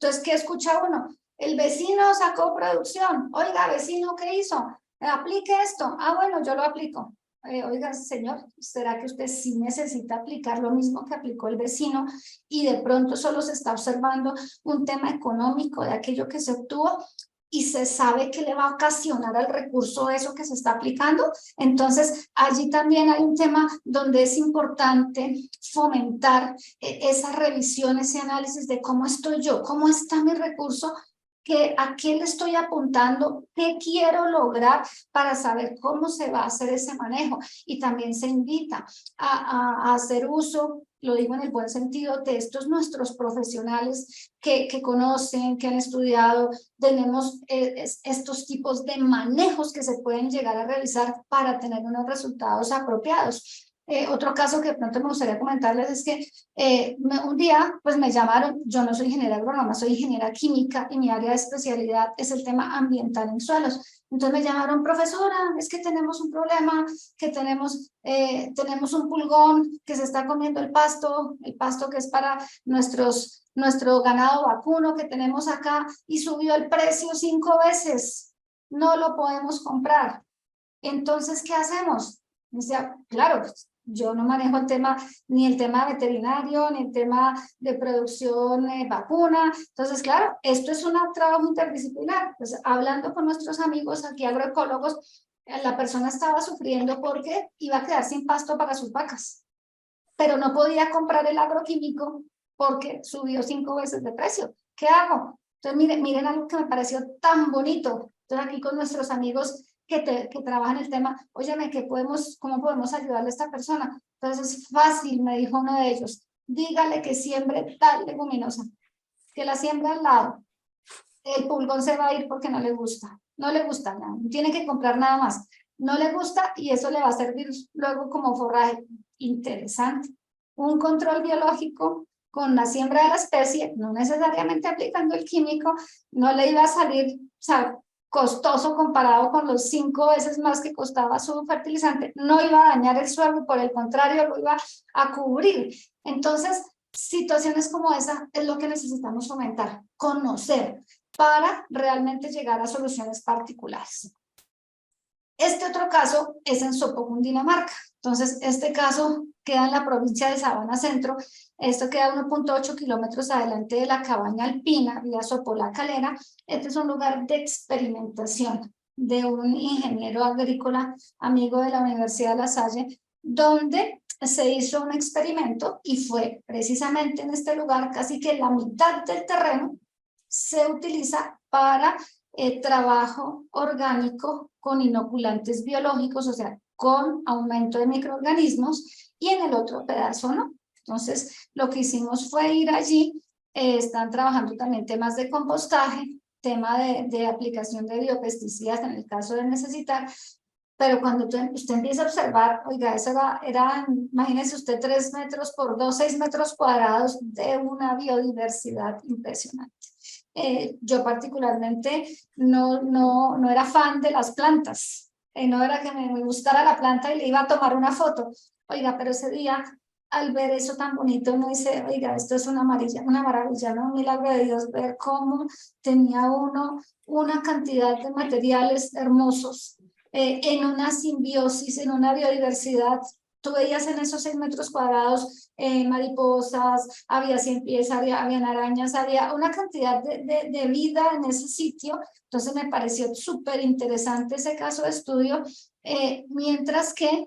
Entonces, ¿qué escucha uno? El vecino sacó producción. Oiga, vecino, ¿qué hizo? Aplique esto. Ah, bueno, yo lo aplico. Oiga, señor, ¿será que usted sí necesita aplicar lo mismo que aplicó el vecino y de pronto solo se está observando un tema económico de aquello que se obtuvo? y se sabe que le va a ocasionar al recurso eso que se está aplicando. Entonces, allí también hay un tema donde es importante fomentar esa revisión, ese análisis de cómo estoy yo, cómo está mi recurso, a qué le estoy apuntando, qué quiero lograr para saber cómo se va a hacer ese manejo. Y también se invita a hacer uso, lo digo en el buen sentido, de estos nuestros profesionales que conocen, que han estudiado. Tenemos estos tipos de manejos que se pueden llegar a realizar para tener unos resultados apropiados. Otro caso que de pronto me gustaría comentarles es que un día pues me llamaron. Yo no soy ingeniera agrónoma, soy ingeniera química y mi área de especialidad es el tema ambiental en suelos. Entonces me llamaron: profesora, es que tenemos un problema, que tenemos un pulgón que se está comiendo el pasto que es para nuestro ganado vacuno que tenemos acá, y subió el precio 5 veces, no lo podemos comprar. Entonces, ¿qué hacemos? O sea, claro, yo no manejo ni el tema veterinario, ni el tema de producción vacuna. Entonces, claro, esto es un trabajo interdisciplinar. Pues, hablando con nuestros amigos aquí agroecólogos, la persona estaba sufriendo porque iba a quedar sin pasto para sus vacas, pero no podía comprar el agroquímico porque subió 5 veces de precio. ¿Qué hago? Entonces, miren algo que me pareció tan bonito. Entonces, aquí con nuestros amigos que trabajan el tema: óyeme, ¿cómo podemos ayudarle a esta persona? Entonces, es fácil, me dijo uno de ellos: dígale que siembre tal leguminosa, que la siembra al lado. El pulgón se va a ir porque no le gusta nada, no tiene que comprar nada más, no le gusta, y eso le va a servir luego como forraje. Interesante. Un control biológico con la siembra de la especie, no necesariamente aplicando el químico, no le iba a salir, o sea, costoso comparado con los 5 veces más que costaba su fertilizante, no iba a dañar el suelo y por el contrario lo iba a cubrir. Entonces, situaciones como esa es lo que necesitamos fomentar, conocer, para realmente llegar a soluciones particulares. Este otro caso es en Sopó, Cundinamarca. Entonces, este caso queda en la provincia de Sabana Centro. Esto queda 1.8 kilómetros adelante de la Cabaña Alpina, vía Sopó La Calera. Este es un lugar de experimentación de un ingeniero agrícola, amigo de la Universidad de La Salle, donde se hizo un experimento y fue precisamente en este lugar. Casi que la mitad del terreno se utiliza para trabajo orgánico con inoculantes biológicos, o sea, con aumento de microorganismos, y en el otro pedazo no. Entonces, lo que hicimos fue ir allí. Están trabajando también temas de compostaje, tema de aplicación de biopesticidas en el caso de necesitar. Pero cuando usted empieza a observar, oiga, eso era, imagínese usted, 3 metros por 2, 6 metros cuadrados de una biodiversidad impresionante. Yo particularmente no era fan de las plantas, no era que me gustara la planta y le iba a tomar una foto. Oiga, pero ese día, al ver eso tan bonito, uno dice: oiga, esto es una maravilla, ¿no? Un milagro de Dios, ver cómo tenía uno una cantidad de materiales hermosos, en una simbiosis, en una biodiversidad. Tú veías en esos 6 metros cuadrados mariposas, había 100 pies, habían arañas, había una cantidad de vida en ese sitio. Entonces me pareció súper interesante ese caso de estudio, mientras que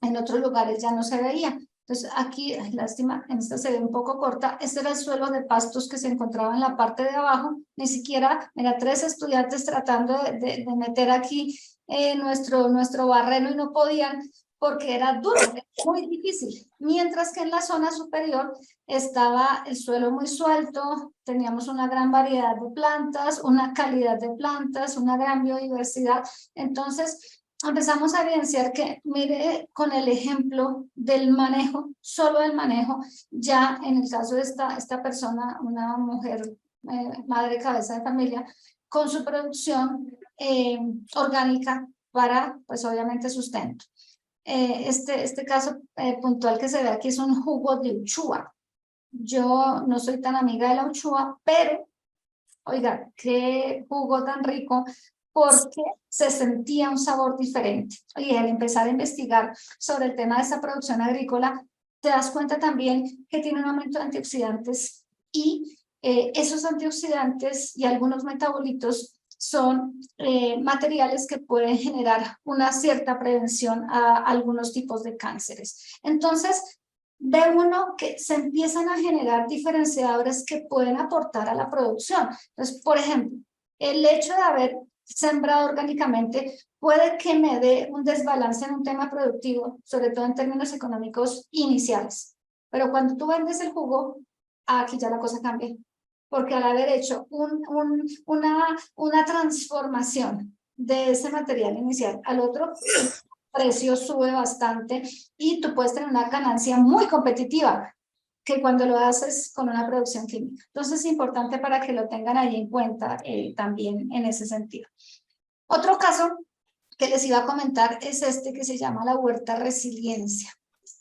en otros lugares ya no se veía. Entonces aquí, lástima, en esta se ve un poco corta. Este era el suelo de pastos que se encontraba en la parte de abajo. Ni siquiera, mira, 3 estudiantes tratando de meter aquí nuestro barreno y no podían porque era duro, era muy difícil. Mientras que en la zona superior estaba el suelo muy suelto, teníamos una gran variedad de plantas, una calidad de plantas, una gran biodiversidad. Entonces, empezamos a evidenciar que, mire, con el ejemplo del manejo, solo del manejo, ya en el caso de esta persona, una mujer, madre cabeza de familia, con su producción orgánica para, pues obviamente, sustento. Este caso puntual que se ve aquí es un jugo de uchua. Yo no soy tan amiga de la uchua, pero, oiga, qué jugo tan rico, porque se sentía un sabor diferente. Y al empezar a investigar sobre el tema de esta producción agrícola, te das cuenta también que tiene un aumento de antioxidantes, y esos antioxidantes y algunos metabolitos son materiales que pueden generar una cierta prevención a algunos tipos de cánceres. Entonces, ve uno que se empiezan a generar diferenciadores que pueden aportar a la producción. Entonces, por ejemplo, el hecho de haber sembrado orgánicamente puede que me dé un desbalance en un tema productivo, sobre todo en términos económicos iniciales. Pero cuando tú vendes el jugo, aquí ya la cosa cambia. Porque al haber hecho una transformación de ese material inicial al otro, el precio sube bastante y tú puedes tener una ganancia muy competitiva que cuando lo haces con una producción química. Entonces es importante para que lo tengan ahí en cuenta también en ese sentido. Otro caso que les iba a comentar es este que se llama la Huerta Resiliencia.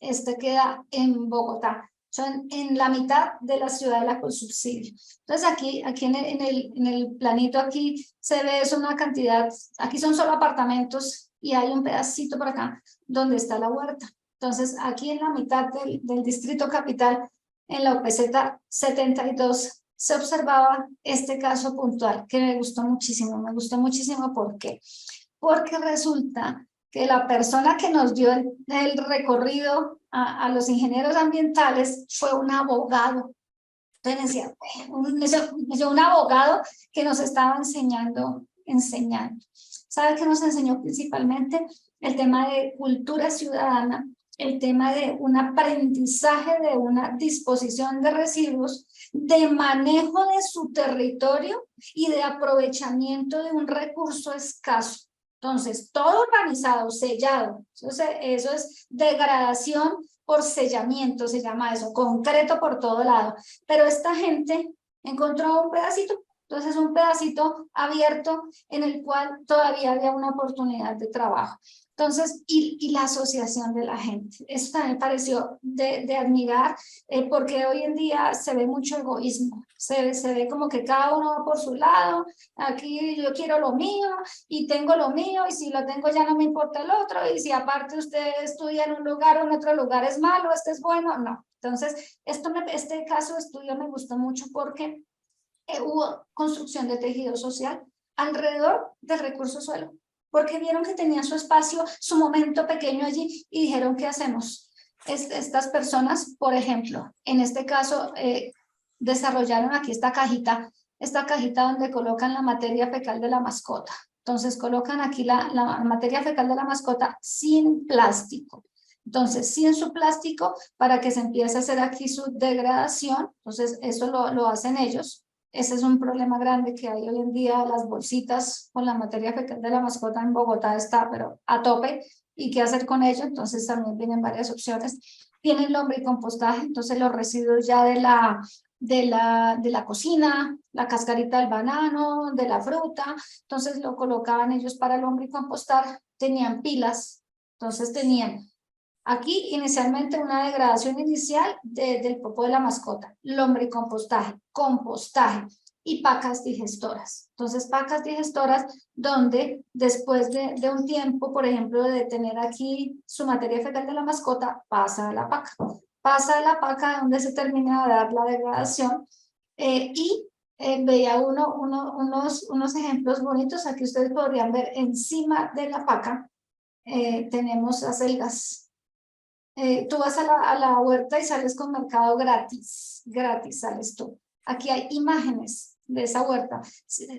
Este queda en Bogotá, son en la mitad de la ciudad de la Consubsidio. Entonces aquí en el planito aquí se ve es una cantidad, aquí son solo apartamentos y hay un pedacito por acá donde está la huerta. Entonces aquí en la mitad del distrito capital, en la OPZ 72, se observaba este caso puntual que me gustó muchísimo. ¿Por qué? Porque resulta que la persona que nos dio el recorrido a los ingenieros ambientales fue un abogado. Entonces decía, un abogado que nos estaba enseñando. ¿Sabe qué nos enseñó principalmente? El tema de cultura ciudadana, el tema de un aprendizaje de una disposición de residuos, de manejo de su territorio y de aprovechamiento de un recurso escaso. Entonces, todo organizado, sellado, eso es degradación por sellamiento, se llama eso, concreto por todo lado. Pero esta gente encontró un pedacito, entonces un pedacito abierto en el cual todavía había una oportunidad de trabajo. Entonces, y la asociación de la gente, eso también me pareció de admirar, porque hoy en día se ve mucho egoísmo, se ve como que cada uno va por su lado, aquí yo quiero lo mío y tengo lo mío y si lo tengo ya no me importa el otro y si aparte usted estudia en un lugar o en otro lugar es malo, este es bueno, no. Entonces, este caso de estudio me gustó mucho porque hubo construcción de tejido social alrededor del recurso suelo, porque vieron que tenía su espacio, su momento pequeño allí y dijeron, ¿qué hacemos? Estas personas, por ejemplo, en este caso, desarrollaron aquí esta cajita donde colocan la materia fecal de la mascota. Entonces colocan aquí la materia fecal de la mascota sin plástico. Entonces, sin su plástico, para que se empiece a hacer aquí su degradación, entonces eso lo hacen ellos. Ese es un problema grande que hay hoy en día, las bolsitas con la materia fecal de la mascota en Bogotá está, pero a tope, ¿y qué hacer con ello? Entonces también vienen varias opciones. Tienen lombricompostaje, entonces los residuos ya de la cocina, la cascarita del banano, de la fruta, entonces lo colocaban ellos para el lombricompostar, tenían pilas, entonces tenían aquí inicialmente una degradación inicial del popó de la mascota, lombricompostaje, compostaje y pacas digestoras. Entonces pacas digestoras donde después de un tiempo, por ejemplo, de tener aquí su materia fecal de la mascota, pasa a la paca. Pasa a la paca donde se termina de dar la degradación veía unos ejemplos bonitos. Aquí ustedes podrían ver encima de la paca tenemos acelgas. Tú vas a la huerta y sales con mercado gratis sales tú. Aquí hay imágenes de esa huerta.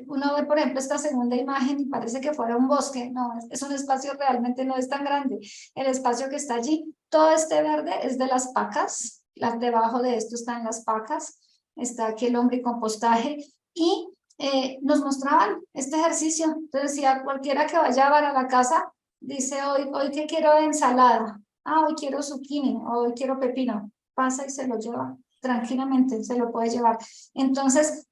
Uno ve, por ejemplo, esta segunda imagen y parece que fuera un bosque. No, es un espacio realmente no es tan grande. El espacio que está allí, todo este verde es de las pacas. Debajo de esto están las pacas. Está aquí el lombricompostaje y nos mostraban este ejercicio. Entonces, si a cualquiera que vaya a la casa, dice hoy que quiero ensalada. Hoy quiero zucchini, hoy quiero pepino, pasa y se lo lleva, tranquilamente se lo puede llevar. Entonces,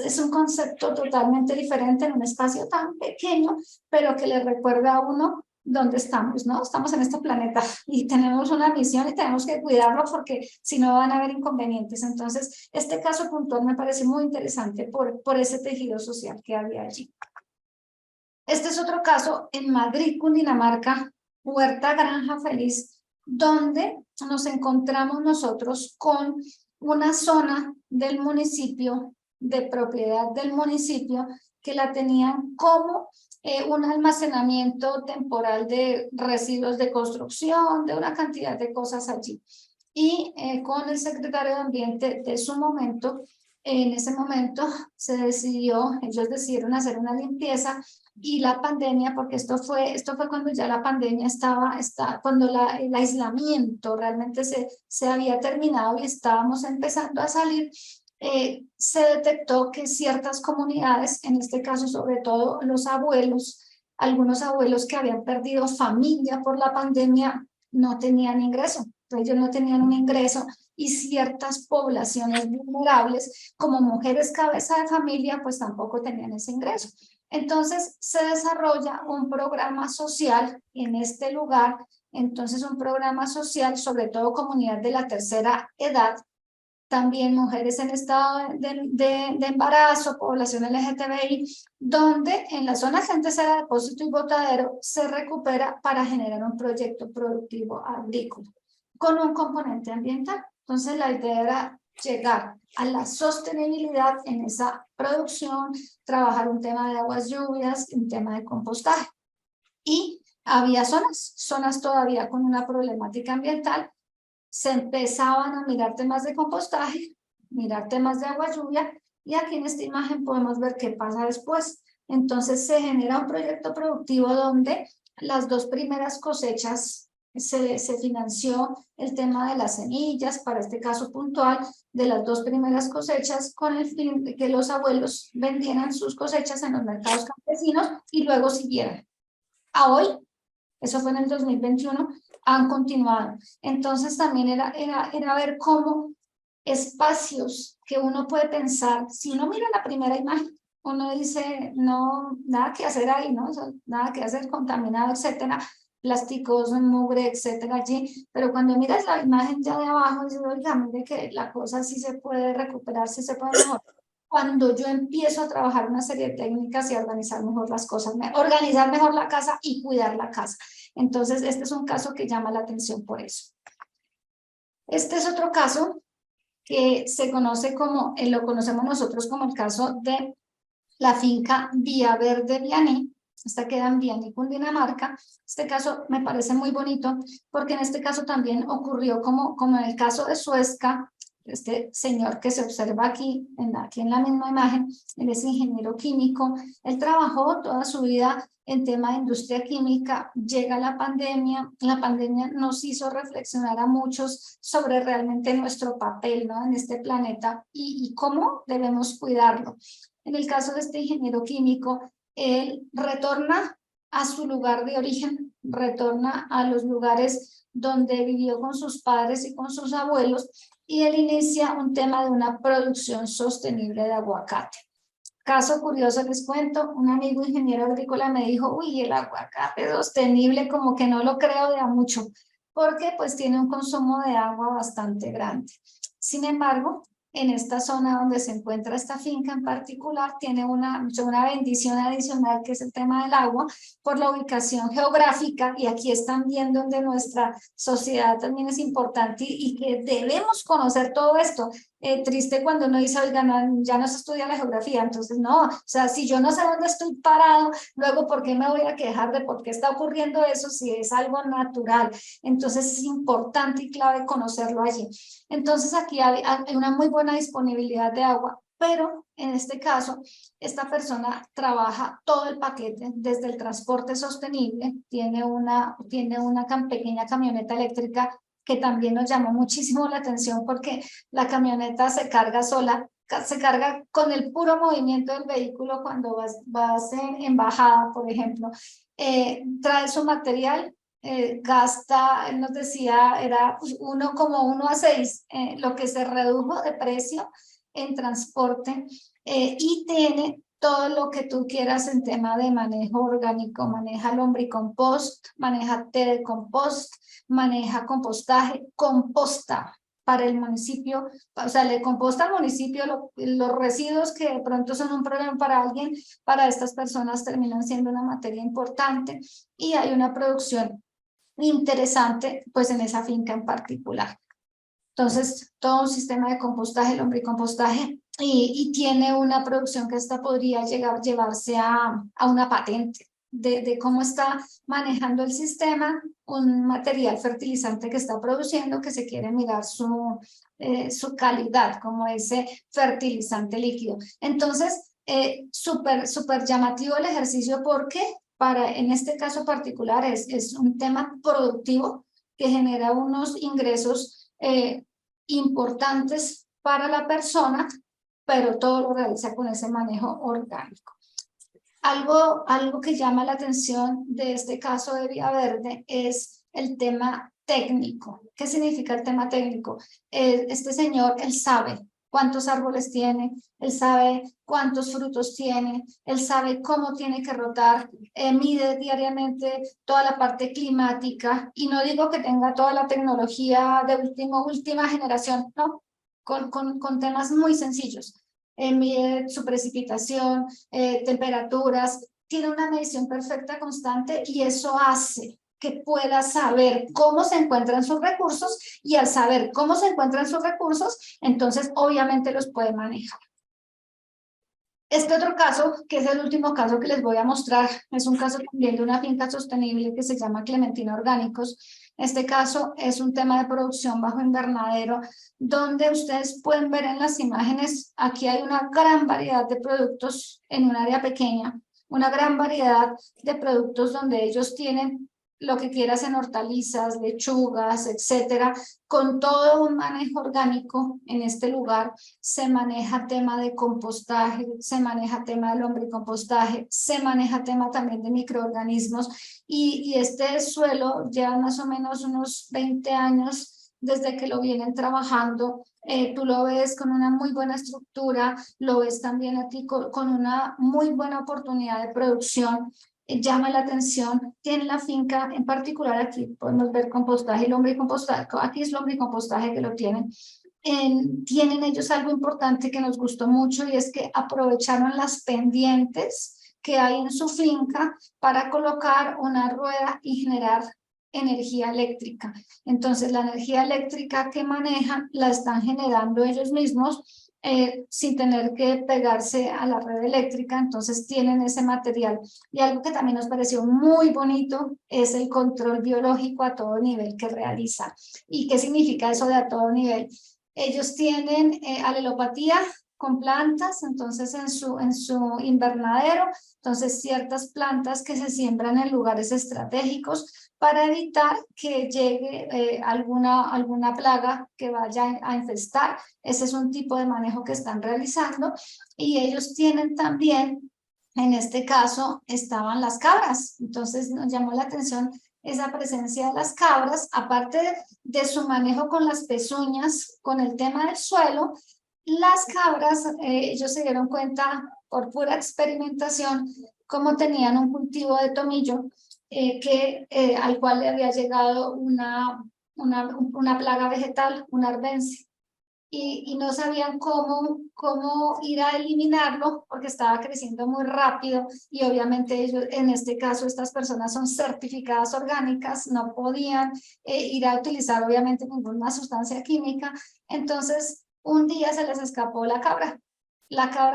es un concepto totalmente diferente en un espacio tan pequeño, pero que le recuerda a uno dónde estamos, ¿no? Estamos en este planeta y tenemos una misión y tenemos que cuidarlo porque si no van a haber inconvenientes. Entonces, este caso puntual me parece muy interesante por ese tejido social que había allí. Este es otro caso en Madrid, Cundinamarca, Huerta Granja Feliz, donde nos encontramos nosotros con una zona del municipio, de propiedad del municipio, que la tenían como un almacenamiento temporal de residuos de construcción, de una cantidad de cosas allí. Y con el secretario de Ambiente de su momento, en ese momento se decidió, ellos decidieron hacer una limpieza, y la pandemia, porque esto fue cuando ya la pandemia cuando el aislamiento realmente se había terminado y estábamos empezando a salir, se detectó que ciertas comunidades, en este caso sobre todo los abuelos, algunos abuelos que habían perdido familia por la pandemia, no tenían ingreso. Ellos no tenían un ingreso, y ciertas poblaciones vulnerables, como mujeres cabeza de familia, pues tampoco tenían ese ingreso. Entonces se desarrolla un programa social en este lugar, entonces un programa social, sobre todo comunidad de la tercera edad, también mujeres en estado de embarazo, población LGTBI, donde en la zona que antes era depósito y botadero se recupera para generar un proyecto productivo agrícola con un componente ambiental. Entonces la idea era llegar a la sostenibilidad en esa producción, trabajar un tema de aguas lluvias, un tema de compostaje. Y había zonas todavía con una problemática ambiental. Se empezaban a mirar temas de compostaje, mirar temas de agua lluvia, y aquí en esta imagen podemos ver qué pasa después. Entonces se genera un proyecto productivo donde las 2 primeras cosechas se financió el tema de las semillas, para este caso puntual, de las 2 primeras cosechas, con el fin de que los abuelos vendieran sus cosechas en los mercados campesinos y luego siguieran. A hoy, eso fue en el 2021, han continuado. Entonces también era ver cómo espacios que uno puede pensar, si uno mira la primera imagen, uno dice, no, nada que hacer ahí, ¿no? O sea, nada que hacer, contaminado, etcétera, plásticos, mugre, etcétera, allí. Pero cuando miras la imagen ya de abajo, dices, oiga, mire que la cosa sí se puede recuperar, sí se puede mejorar. Cuando yo empiezo a trabajar una serie de técnicas y a organizar mejor las cosas, organizar mejor la casa y cuidar la casa. Entonces, este es un caso que llama la atención por eso. Este es otro caso que se conoce como, lo conocemos nosotros como el caso de la finca Vía Verde Vianney. Esta queda en Vianney, Cundinamarca. Este caso me parece muy bonito porque en este caso también ocurrió como en el caso de Suezca. Este señor que se observa aquí en la misma imagen, él es ingeniero químico, él trabajó toda su vida en tema de industria química, llega la pandemia nos hizo reflexionar a muchos sobre realmente nuestro papel, ¿no?, en este planeta y cómo debemos cuidarlo. En el caso de este ingeniero químico, él retorna a su lugar de origen, retorna a los lugares donde vivió con sus padres y con sus abuelos, y él inicia un tema de una producción sostenible de aguacate. Caso curioso les cuento, un amigo ingeniero agrícola me dijo, uy, el aguacate sostenible como que no lo creo de a mucho, porque pues tiene un consumo de agua bastante grande. Sin embargo, en esta zona donde se encuentra esta finca en particular, tiene una bendición adicional, que es el tema del agua, por la ubicación geográfica, y aquí están viendo donde nuestra sociedad también es importante y que debemos conocer todo esto. Triste cuando uno dice, oiga, no, ya no se estudia la geografía, entonces no, o sea, si yo no sé dónde estoy parado, luego ¿por qué me voy a quejar de por qué está ocurriendo eso si es algo natural? Entonces es importante y clave conocerlo allí. Entonces aquí hay una muy buena disponibilidad de agua, pero en este caso, esta persona trabaja todo el paquete, desde el transporte sostenible, tiene una pequeña camioneta eléctrica que también nos llamó muchísimo la atención porque la camioneta se carga sola, se carga con el puro movimiento del vehículo cuando vas en bajada, por ejemplo. Trae su material, gasta, él nos decía, era 1,1 a 6, lo que se redujo de precio en transporte, y tiene todo lo que tú quieras en tema de manejo orgánico, maneja lombricompost, maneja té de compost, maneja compostaje, composta para el municipio, o sea, le composta al municipio los residuos que de pronto son un problema para alguien, para estas personas terminan siendo una materia importante, y hay una producción interesante pues en esa finca en particular. Entonces, todo un sistema de compostaje, lombricompostaje y tiene una producción que esta podría llevarse a una patente de cómo está manejando el sistema, un material fertilizante que está produciendo, que se quiere mirar su calidad como ese fertilizante líquido. Entonces, súper llamativo el ejercicio porque en este caso particular es un tema productivo que genera unos ingresos importantes para la persona, pero todo lo realiza con ese manejo orgánico. Algo que llama la atención de este caso de Vía Verde es el tema técnico. ¿Qué significa el tema técnico? Este señor, él sabe cuántos árboles tiene, él sabe cuántos frutos tiene, él sabe cómo tiene que rotar, mide diariamente toda la parte climática, y no digo que tenga toda la tecnología de última generación, no, con temas muy sencillos. Mide su precipitación, temperaturas, tiene una medición perfecta constante, y eso hace que pueda saber cómo se encuentran sus recursos, y al saber cómo se encuentran sus recursos, entonces obviamente los puede manejar. Este otro caso, que es el último caso que les voy a mostrar, es un caso también de una finca sostenible que se llama Clementina Orgánicos. Este caso es un tema de producción bajo invernadero, donde ustedes pueden ver en las imágenes, aquí hay una gran variedad de productos en un área pequeña, una gran variedad de productos donde ellos tienen lo que quieras en hortalizas, lechugas, etcétera, con todo un manejo orgánico. En este lugar se maneja tema de compostaje, se maneja tema de lombricompostaje, se maneja tema también de microorganismos, y este suelo lleva más o menos unos 20 años desde que lo vienen trabajando. Tú lo ves con una muy buena estructura, lo ves también aquí con una muy buena oportunidad de producción. Llama la atención. Tiene la finca en particular, aquí podemos ver compostaje y lombricompostaje, aquí es lombricompostaje que lo tienen. Tienen ellos algo importante que nos gustó mucho, y es que aprovecharon las pendientes que hay en su finca para colocar una rueda y generar energía eléctrica. Entonces la energía eléctrica que manejan la están generando ellos mismos, sin tener que pegarse a la red eléctrica. Entonces tienen ese material. Y algo que también nos pareció muy bonito es el control biológico a todo nivel que realiza. ¿Y qué significa eso de a todo nivel? Ellos tienen alelopatía con plantas, entonces en su invernadero, entonces ciertas plantas que se siembran en lugares estratégicos para evitar que llegue alguna plaga que vaya a infestar. Ese es un tipo de manejo que están realizando. Y ellos tienen también, en este caso, estaban las cabras. Entonces nos llamó la atención esa presencia de las cabras, aparte de su manejo con las pezuñas, con el tema del suelo. Las cabras, ellos se dieron cuenta por pura experimentación cómo tenían un cultivo de tomillo, al cual le había llegado una plaga vegetal, una arbensia, y no sabían cómo ir a eliminarlo porque estaba creciendo muy rápido, y obviamente ellos, en este caso estas personas son certificadas orgánicas, no podían ir a utilizar obviamente ninguna sustancia química. Entonces un día se les escapó la cabra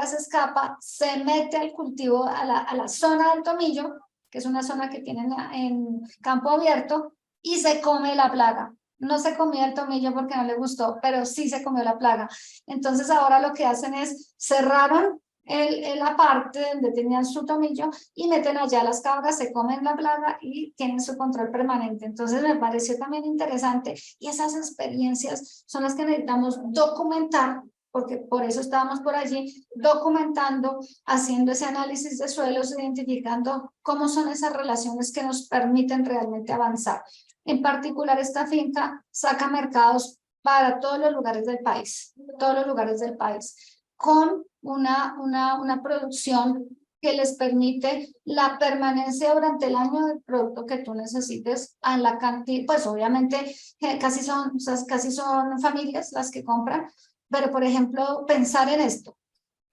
se escapa, se mete al cultivo, a la zona del tomillo, que es una zona que tienen en campo abierto, y se come la plaga. No se comió el tomillo porque no le gustó, pero sí se comió la plaga. Entonces ahora lo que hacen es cerraron la parte donde tenían su tomillo y meten allá las cabras, se comen la plaga y tienen su control permanente. Entonces me pareció también interesante, y esas experiencias son las que necesitamos documentar, porque por eso estábamos por allí documentando, haciendo ese análisis de suelos, identificando cómo son esas relaciones que nos permiten realmente avanzar. En particular, esta finca saca mercados para todos los lugares del país, con una producción que les permite la permanencia durante el año del producto que tú necesites, a la cantidad. Pues obviamente casi son familias las que compran, pero por ejemplo pensar en esto: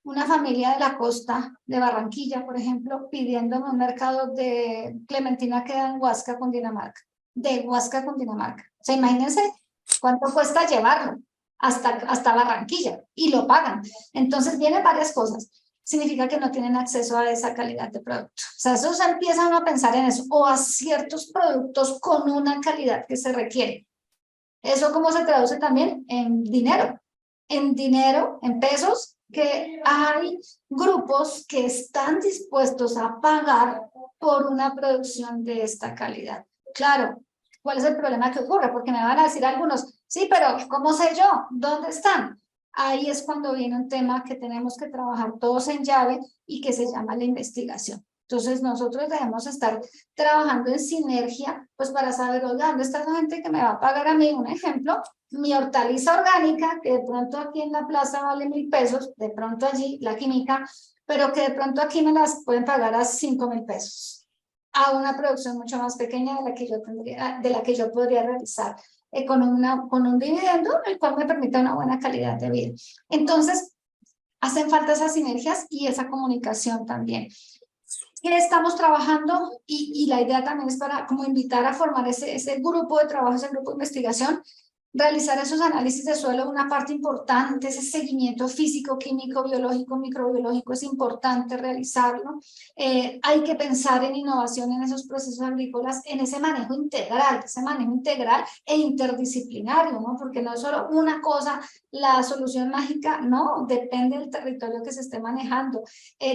una familia de la costa de Barranquilla, por ejemplo, pidiéndome un mercado de clementina que da en Huasca, Cundinamarca. O sea, imagínense cuánto cuesta llevarlo. hasta Barranquilla y lo pagan. Entonces vienen varias cosas. Significa que no tienen acceso a esa calidad de producto. O sea, eso se empieza uno a pensar en eso, o a ciertos productos con una calidad que se requiere. ¿Eso cómo se traduce también? En dinero, en pesos, que hay grupos que están dispuestos a pagar por una producción de esta calidad. Claro, ¿cuál es el problema que ocurre? Porque me van a decir algunos, sí, pero ¿cómo sé yo? ¿Dónde están? Ahí es cuando viene un tema que tenemos que trabajar todos en llave y que se llama la investigación. Entonces nosotros debemos estar trabajando en sinergia, pues para saber, oiga, ¿dónde está la gente que me va a pagar a mí? Un ejemplo, mi hortaliza orgánica, que de pronto aquí en la plaza vale 1.000 pesos, de pronto allí la química, pero que de pronto aquí me las pueden pagar a 5.000 pesos, a una producción mucho más pequeña de la que yo tendría, de la que yo podría realizar con un dividendo, el cual me permita una buena calidad de vida. Entonces, hacen falta esas sinergias y esa comunicación también. ¿Qué estamos trabajando? Y la idea también es para como invitar a formar ese grupo de trabajo, ese grupo de investigación, realizar esos análisis de suelo, una parte importante, ese seguimiento físico, químico, biológico, microbiológico, es importante realizarlo. Hay que pensar en innovación en esos procesos agrícolas, en ese manejo integral e interdisciplinario, ¿no? Porque no es solo una cosa, la solución mágica, no, depende del territorio que se esté manejando.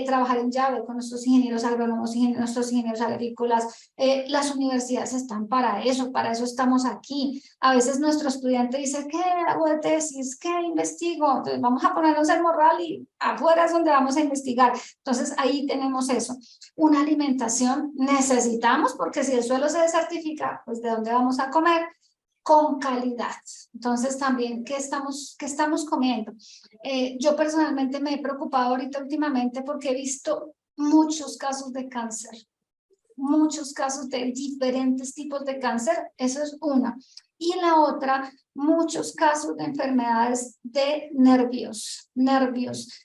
Trabajar en llave con nuestros ingenieros agrónomos, nuestros ingenieros agrícolas, las universidades están para eso estamos aquí. A veces nuestro estudiante dice, ¿qué hago de tesis? ¿Qué investigo? Entonces vamos a ponernos el morral y afuera es donde vamos a investigar. Entonces ahí tenemos eso. Una alimentación necesitamos, porque si el suelo se desertifica, pues ¿de dónde vamos a comer? Con calidad. Entonces también, ¿qué estamos comiendo? Yo personalmente me he preocupado ahorita últimamente porque he visto muchos casos de cáncer, muchos casos de diferentes tipos de cáncer, eso es una. Y la otra, muchos casos de enfermedades de nervios,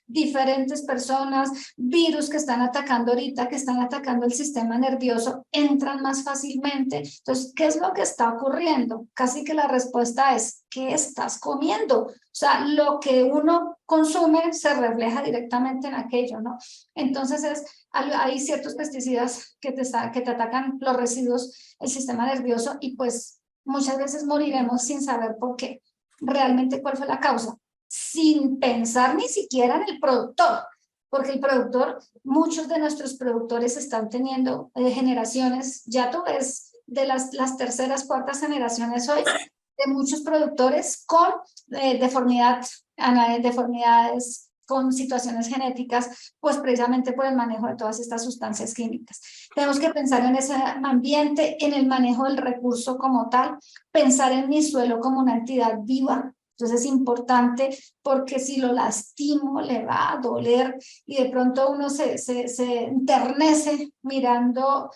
diferentes personas, virus que están atacando ahorita, que están atacando el sistema nervioso, entran más fácilmente. Entonces, ¿qué es lo que está ocurriendo? Casi que la respuesta es, ¿qué estás comiendo? O sea, lo que uno consume se refleja directamente en aquello, ¿no? Entonces, hay ciertos pesticidas que te atacan los residuos, el sistema nervioso, y pues muchas veces moriremos sin saber por qué, realmente cuál fue la causa, sin pensar ni siquiera en el productor, porque el productor, muchos de nuestros productores están teniendo generaciones, ya tú ves, de las terceras, cuartas generaciones hoy, de muchos productores con deformidades, con situaciones genéticas, pues precisamente por el manejo de todas estas sustancias químicas. Tenemos que pensar en ese ambiente, en el manejo del recurso como tal, pensar en mi suelo como una entidad viva. Entonces es importante, porque si lo lastimo le va a doler, y de pronto uno se enternece mirando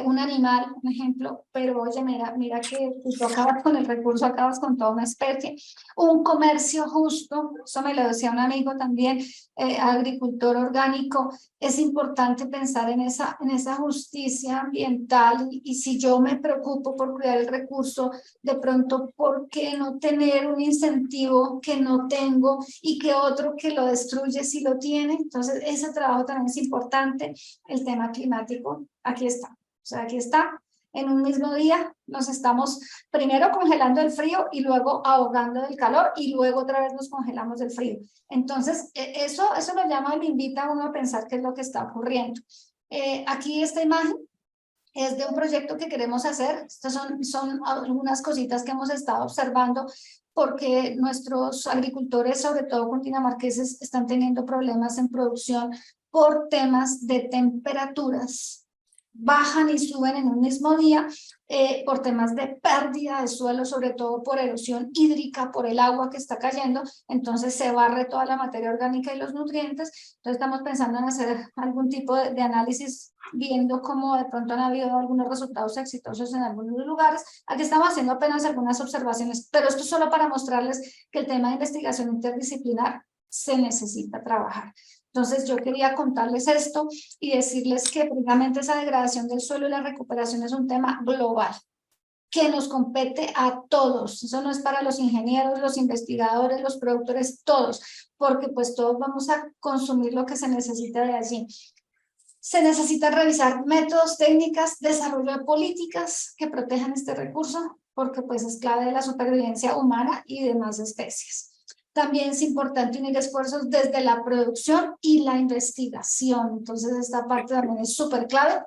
un animal, un ejemplo, pero oye, mira que tú acabas con el recurso, acabas con toda una especie. Un comercio justo, eso me lo decía un amigo también, agricultor orgánico. Es importante pensar en esa justicia ambiental, y si yo me preocupo por cuidar el recurso, de pronto, ¿por qué no tener un incentivo que no tengo y que otro que lo destruye sí lo tiene? Entonces ese trabajo también es importante. El tema climático, aquí está, o sea, aquí está. En un mismo día nos estamos primero congelando el frío y luego ahogando del calor, y luego otra vez nos congelamos del frío. Entonces, eso lo llama, le invita a uno a pensar qué es lo que está ocurriendo. Aquí esta imagen es de un proyecto que queremos hacer. Estas son algunas cositas que hemos estado observando, porque nuestros agricultores, sobre todo cundinamarqueses, están teniendo problemas en producción por temas de temperaturas. Bajan y suben en un mismo día, por temas de pérdida de suelo, sobre todo por erosión hídrica, por el agua que está cayendo. Entonces se barre toda la materia orgánica y los nutrientes. Entonces estamos pensando en hacer algún tipo de análisis, viendo cómo de pronto han habido algunos resultados exitosos en algunos lugares. Aquí estamos haciendo apenas algunas observaciones, pero esto es solo para mostrarles que el tema de investigación interdisciplinar se necesita trabajar. Entonces yo quería contarles esto y decirles que precisamente esa degradación del suelo y la recuperación es un tema global. que nos compete a todos. Eso no es para los ingenieros, los investigadores, los productores, todos, porque pues todos vamos a consumir lo que se necesita de allí. Se necesita revisar métodos, técnicas, desarrollo de políticas que protejan este recurso, porque pues es clave de la supervivencia humana y demás especies. También es importante unir esfuerzos desde la producción y la investigación. Entonces esta parte también es súper clave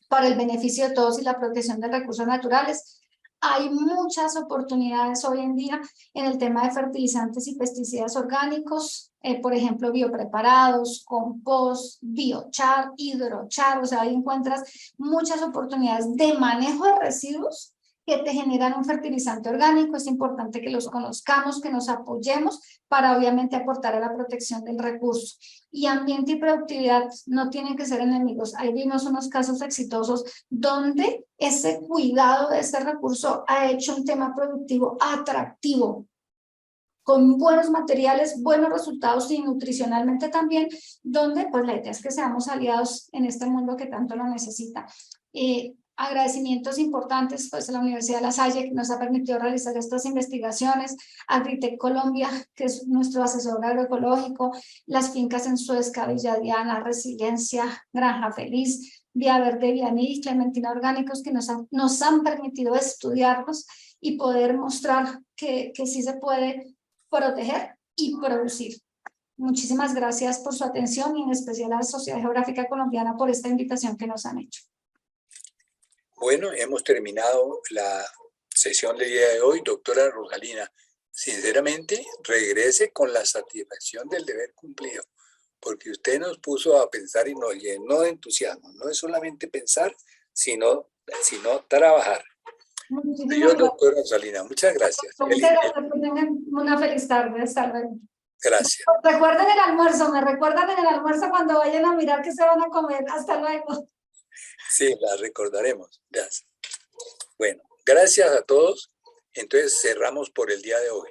para el beneficio de todos y la protección de recursos naturales. Hay muchas oportunidades hoy en día en el tema de fertilizantes y pesticidas orgánicos, por ejemplo, biopreparados, compost, biochar, hidrochar, o sea, ahí encuentras muchas oportunidades de manejo de residuos que te generan un fertilizante orgánico. Es importante que los conozcamos, que nos apoyemos para obviamente aportar a la protección del recurso. Y ambiente y productividad no tienen que ser enemigos. Ahí vimos unos casos exitosos donde ese cuidado de ese recurso ha hecho un tema productivo atractivo, con buenos materiales, buenos resultados y nutricionalmente también, donde pues la idea es que seamos aliados en este mundo que tanto lo necesita. Agradecimientos importantes pues a la Universidad de La Salle, que nos ha permitido realizar estas investigaciones, Agritec Colombia, que es nuestro asesor agroecológico, las fincas en Suezca, Villa Diana, Resiliencia, Granja Feliz, Vía Verde, Vianí, Clementina Orgánicos, que nos han permitido estudiarlos y poder mostrar que sí se puede proteger y producir. Muchísimas gracias por su atención y en especial a la Sociedad Geográfica Colombiana por esta invitación que nos han hecho. Bueno, hemos terminado la sesión del día de hoy, doctora Rosalina. Sinceramente, regrese con la satisfacción del deber cumplido, porque usted nos puso a pensar y nos llenó de entusiasmo. No es solamente pensar, sino trabajar. Adiós, doctora Rosalina. Muchas gracias. Muchas gracias, que tengan una feliz tarde. Hasta luego. Gracias. Recuerden el almuerzo, me recuerdan en el almuerzo cuando vayan a mirar qué se van a comer. Hasta luego. Sí, la recordaremos. Gracias. Bueno, gracias a todos. Entonces cerramos por el día de hoy.